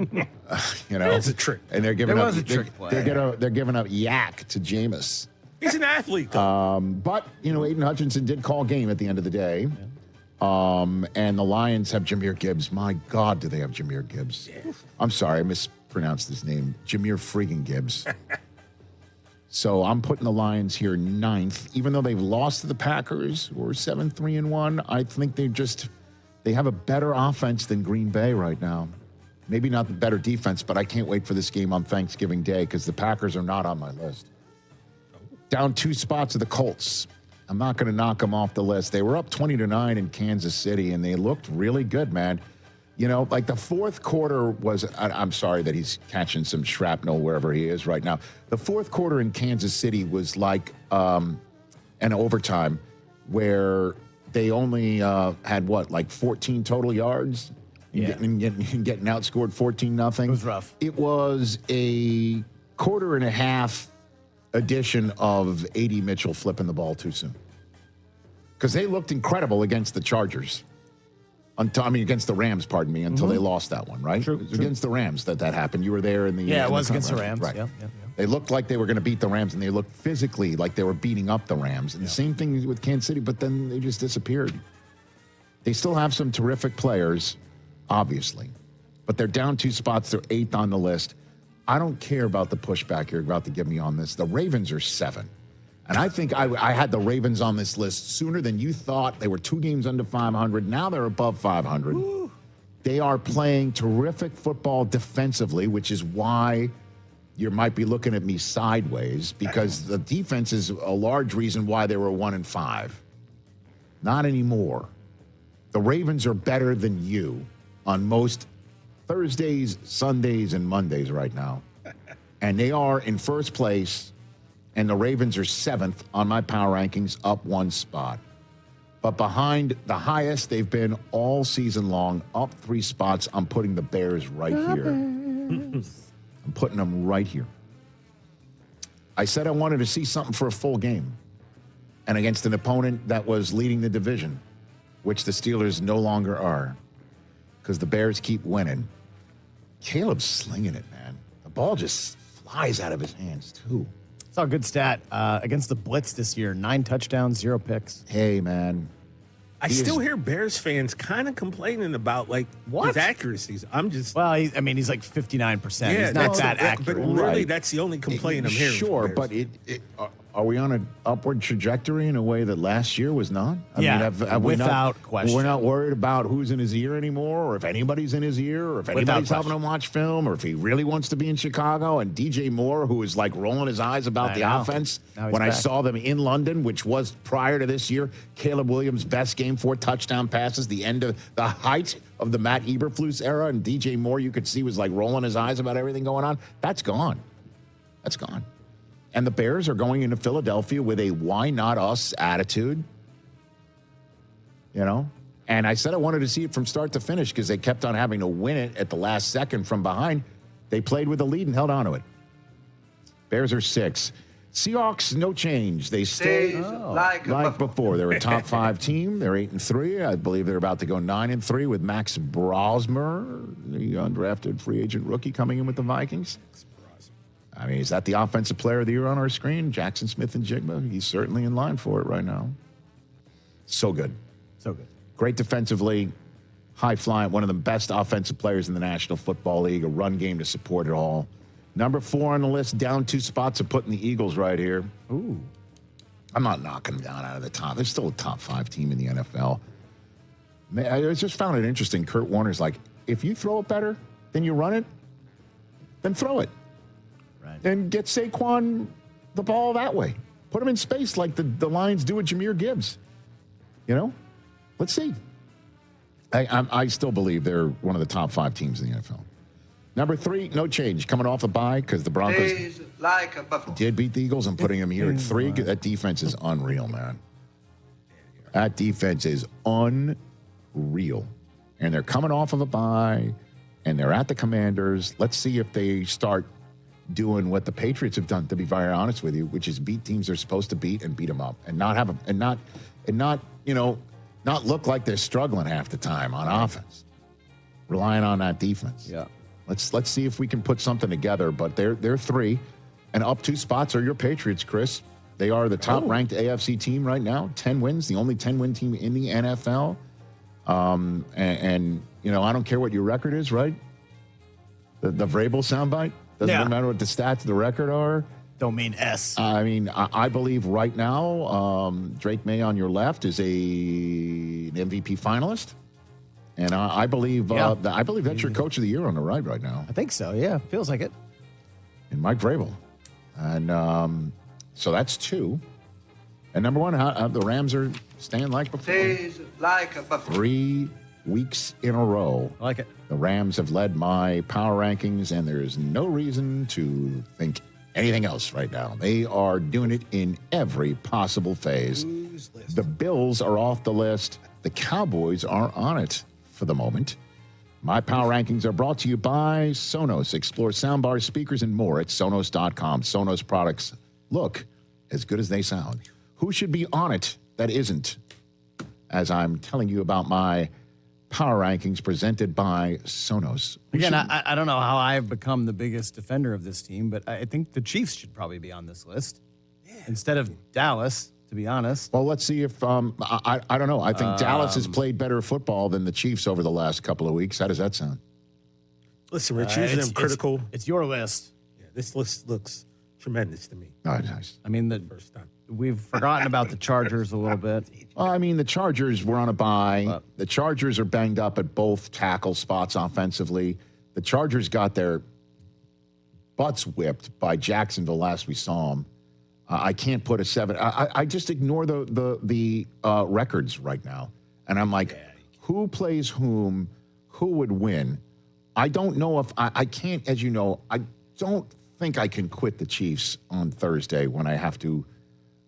It's a trick. And they're giving It up. was a trick play. They're giving up yak to Jameis. He's an athlete, though. But, Aiden Hutchinson did call game at the end of the day. And the Lions have Jahmyr Gibbs. My God, do they have Jahmyr Gibbs? Yeah. I'm sorry, I mispronounced his name. Jahmyr freaking Gibbs. So I'm putting the Lions here 9th. Even though they've lost to the Packers, who are 7-3-1, I think they have a better offense than Green Bay right now. Maybe not the better defense, but I can't wait for this game on Thanksgiving Day because the Packers are not on my list. Down 2 spots of the Colts. I'm not going to knock them off the list. They were up 20-9 in Kansas City, and they looked really good, man. Like the fourth quarter was, I'm sorry that he's catching some shrapnel wherever he is right now. The fourth quarter in Kansas City was like an overtime where they only had, 14 total yards? Yeah. And getting outscored 14-0. It was rough. It was a quarter and a half edition of A.D. Mitchell flipping the ball too soon. Because they looked incredible against the Chargers. Against the Rams, pardon me, until they lost that one, right? True, It was against the Rams that happened. You were there in the Yeah, it was in against the Rams. Right. Yeah. They looked like they were going to beat the Rams, and they looked physically like they were beating up the Rams. And the same thing with Kansas City, but then they just disappeared. They still have some terrific players, obviously, but they're down 2 spots. They're 8th on the list. I don't care about the pushback you're about to give me on this. The Ravens are 7. And I think I had the Ravens on this list sooner than you thought. They were 2 games under 500. Now they're above 500. Woo. They are playing terrific football defensively, which is why you might be looking at me sideways, because the defense is a large reason why they were 1-5. Not anymore. The Ravens are better than you on most Thursdays, Sundays, and Mondays right now. And they are in first place, and the Ravens are 7th on my power rankings, up 1 spot. But behind the highest they've been all season long, up 3 spots, I'm putting the Bears right here. I'm putting them right here. I said I wanted to see something for a full game, and against an opponent that was leading the division, which the Steelers no longer are, because the Bears keep winning. Caleb's slinging it, man. The ball just flies out of his hands, too. It's a good stat. Against the Blitz this year, 9 touchdowns, 0 picks. Hey, man. I still hear Bears fans kind of complaining about his accuracies. I'm just he's like 59%. Yeah, he's not that accurate. But really, that's the only complaint I'm hearing. Sure, but are we on an upward trajectory in a way that last year was not? Without question. We're not worried about who's in his ear anymore, or if anybody's in his ear, or if anybody's helping him watch film, or if he really wants to be in Chicago. And DJ Moore, who is like rolling his eyes about the offense. When I saw them in London, which was prior to this year, Caleb Williams' best game, 4 touchdown passes, the height of the Matt Eberflus era, and DJ Moore, you could see, was like rolling his eyes about everything going on. That's gone. That's gone. And the Bears are going into Philadelphia with a why not us attitude. You know? And I said I wanted to see it from start to finish because they kept on having to win it at the last second from behind. They played with the lead and held on to it. Bears are 6. Seahawks, no change. They stay like before. They're a top 5 team. They're 8-3. I believe they're about to go 9-3 with Max Brosmer, the undrafted free agent rookie coming in with the Vikings. I mean, is that the offensive player of the year on our screen? Jackson Smith and Jigba? He's certainly in line for it right now. So good. So good. Great defensively, high flying, one of the best offensive players in the National Football League, a run game to support it all. Number 4 on the list, down 2 spots of putting the Eagles right here. Ooh. I'm not knocking them down out of the top. They're still a top 5 team in the NFL. I just found it interesting. Kurt Warner's like, if you throw it better than you run it, then throw it. And get Saquon the ball that way. Put him in space like the Lions do with Jahmyr Gibbs. You know? Let's see. I still believe they're one of the top 5 teams in the NFL. Number 3, no change. Coming off a bye because the Broncos did beat the Eagles. I'm putting them here at 3. That defense is unreal, man. That defense is unreal. And they're coming off of a bye, and they're at the Commanders. Let's see if they start doing what the Patriots have done, to be very honest with you, which is beat teams they're supposed to beat and beat them up, and not have them, and not look like they're struggling half the time on offense, relying on that defense. Yeah. Let's see if we can put something together. But they're 3, and up 2 spots are your Patriots, Chris. They are the top ranked AFC team right now, 10 wins, the only 10-win team in the NFL. And you know, I don't care what your record is, right? The Vrabel soundbite. Doesn't matter what the stats of the record are. Don't mean S. I mean, I believe right now, Drake May on your left is an MVP finalist. And I believe that's your coach of the year on the right now. I think so, yeah. Feels like it. And Mike Vrabel. And so that's 2. And number 1, the Rams are staying like before. 3 weeks in a row. I like it. The Rams have led my power rankings, and there's no reason to think anything else right now. They are doing it in every possible phase. The Bills are off the list. The Cowboys are on it for the moment. My power rankings are brought to you by Sonos. Explore soundbars, speakers, and more at Sonos.com. Sonos products look as good as they sound. Who should be on it that isn't? As I'm telling you about my power rankings presented by Sonos. Again, I don't know how I've become the biggest defender of this team, but I think the Chiefs should probably be on this list instead of Dallas, to be honest. Well, let's see if I don't know. I think Dallas has played better football than the Chiefs over the last couple of weeks. How does that sound? Listen, Rich, usually I'm critical. It's your list. Yeah, this list looks tremendous to me. Oh, nice. I mean, first time. We've forgotten about the Chargers a little bit. Well, I mean, the Chargers were on a bye. The Chargers are banged up at both tackle spots offensively. The Chargers got their butts whipped by Jacksonville last we saw them. I can't put a 7. I just ignore the records right now. And I'm like, who plays whom? Who would win? I don't know if I can't, as you know, I don't think I can quit the Chiefs on Thursday when I have to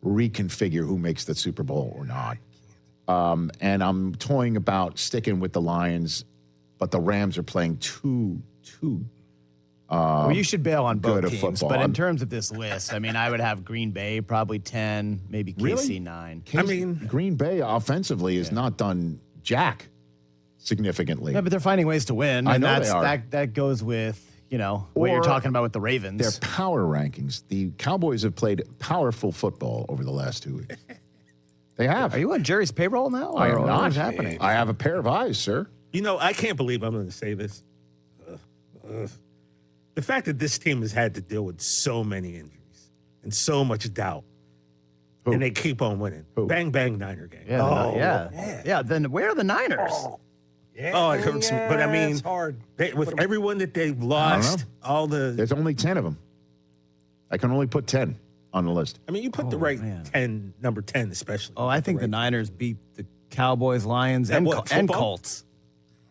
reconfigure who makes the Super Bowl or not. And I'm toying about sticking with the Lions, but the Rams are playing too well, you should bail on both good at teams. football. But in terms of this list, I mean, I would have Green Bay probably 10, maybe KC Really? 9. Green Bay offensively has not done jack significantly. Yeah, but they're finding ways to win. I and know that's, they are. That goes with, what you're Or talking about with the Ravens. Their power rankings. The Cowboys have played powerful football over the last 2 weeks. They have. Are you on Jerry's payroll now? I am or not. What is happening? I have a pair of eyes, sir. I can't believe I'm going to say this. The fact that this team has had to deal with so many injuries and so much doubt, and they keep on winning. Bang, bang, Niner game. Yeah. Then where are the Niners? It hurts me. But I mean, it's hard. With everyone that they've I lost, don't know. There's only 10 of them. I can only put 10 on the list. I mean, you put the right 10, number 10 especially. Oh, I think the Niners beat the Cowboys, Lions, At and, what, and football? Colts.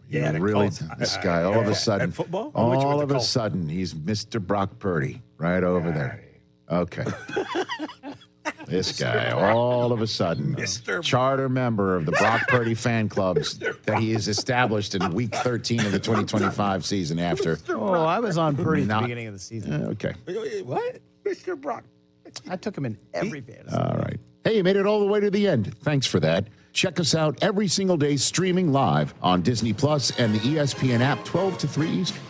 Yeah, really. This guy, all of a sudden, At football? all of a sudden, he's Mr. Brock Purdy right over there. Okay. This guy, all of a sudden, charter member of the Brock Purdy fan clubs that he has established in week 13 of the 2025 season after. Oh, I was on Purdy at the beginning of the season. Okay. What? Mr. Brock. I took him in every fantasy. All right. Hey, you made it all the way to the end. Thanks for that. Check us out every single day streaming live on Disney Plus and the ESPN app 12 to 3 Eastern.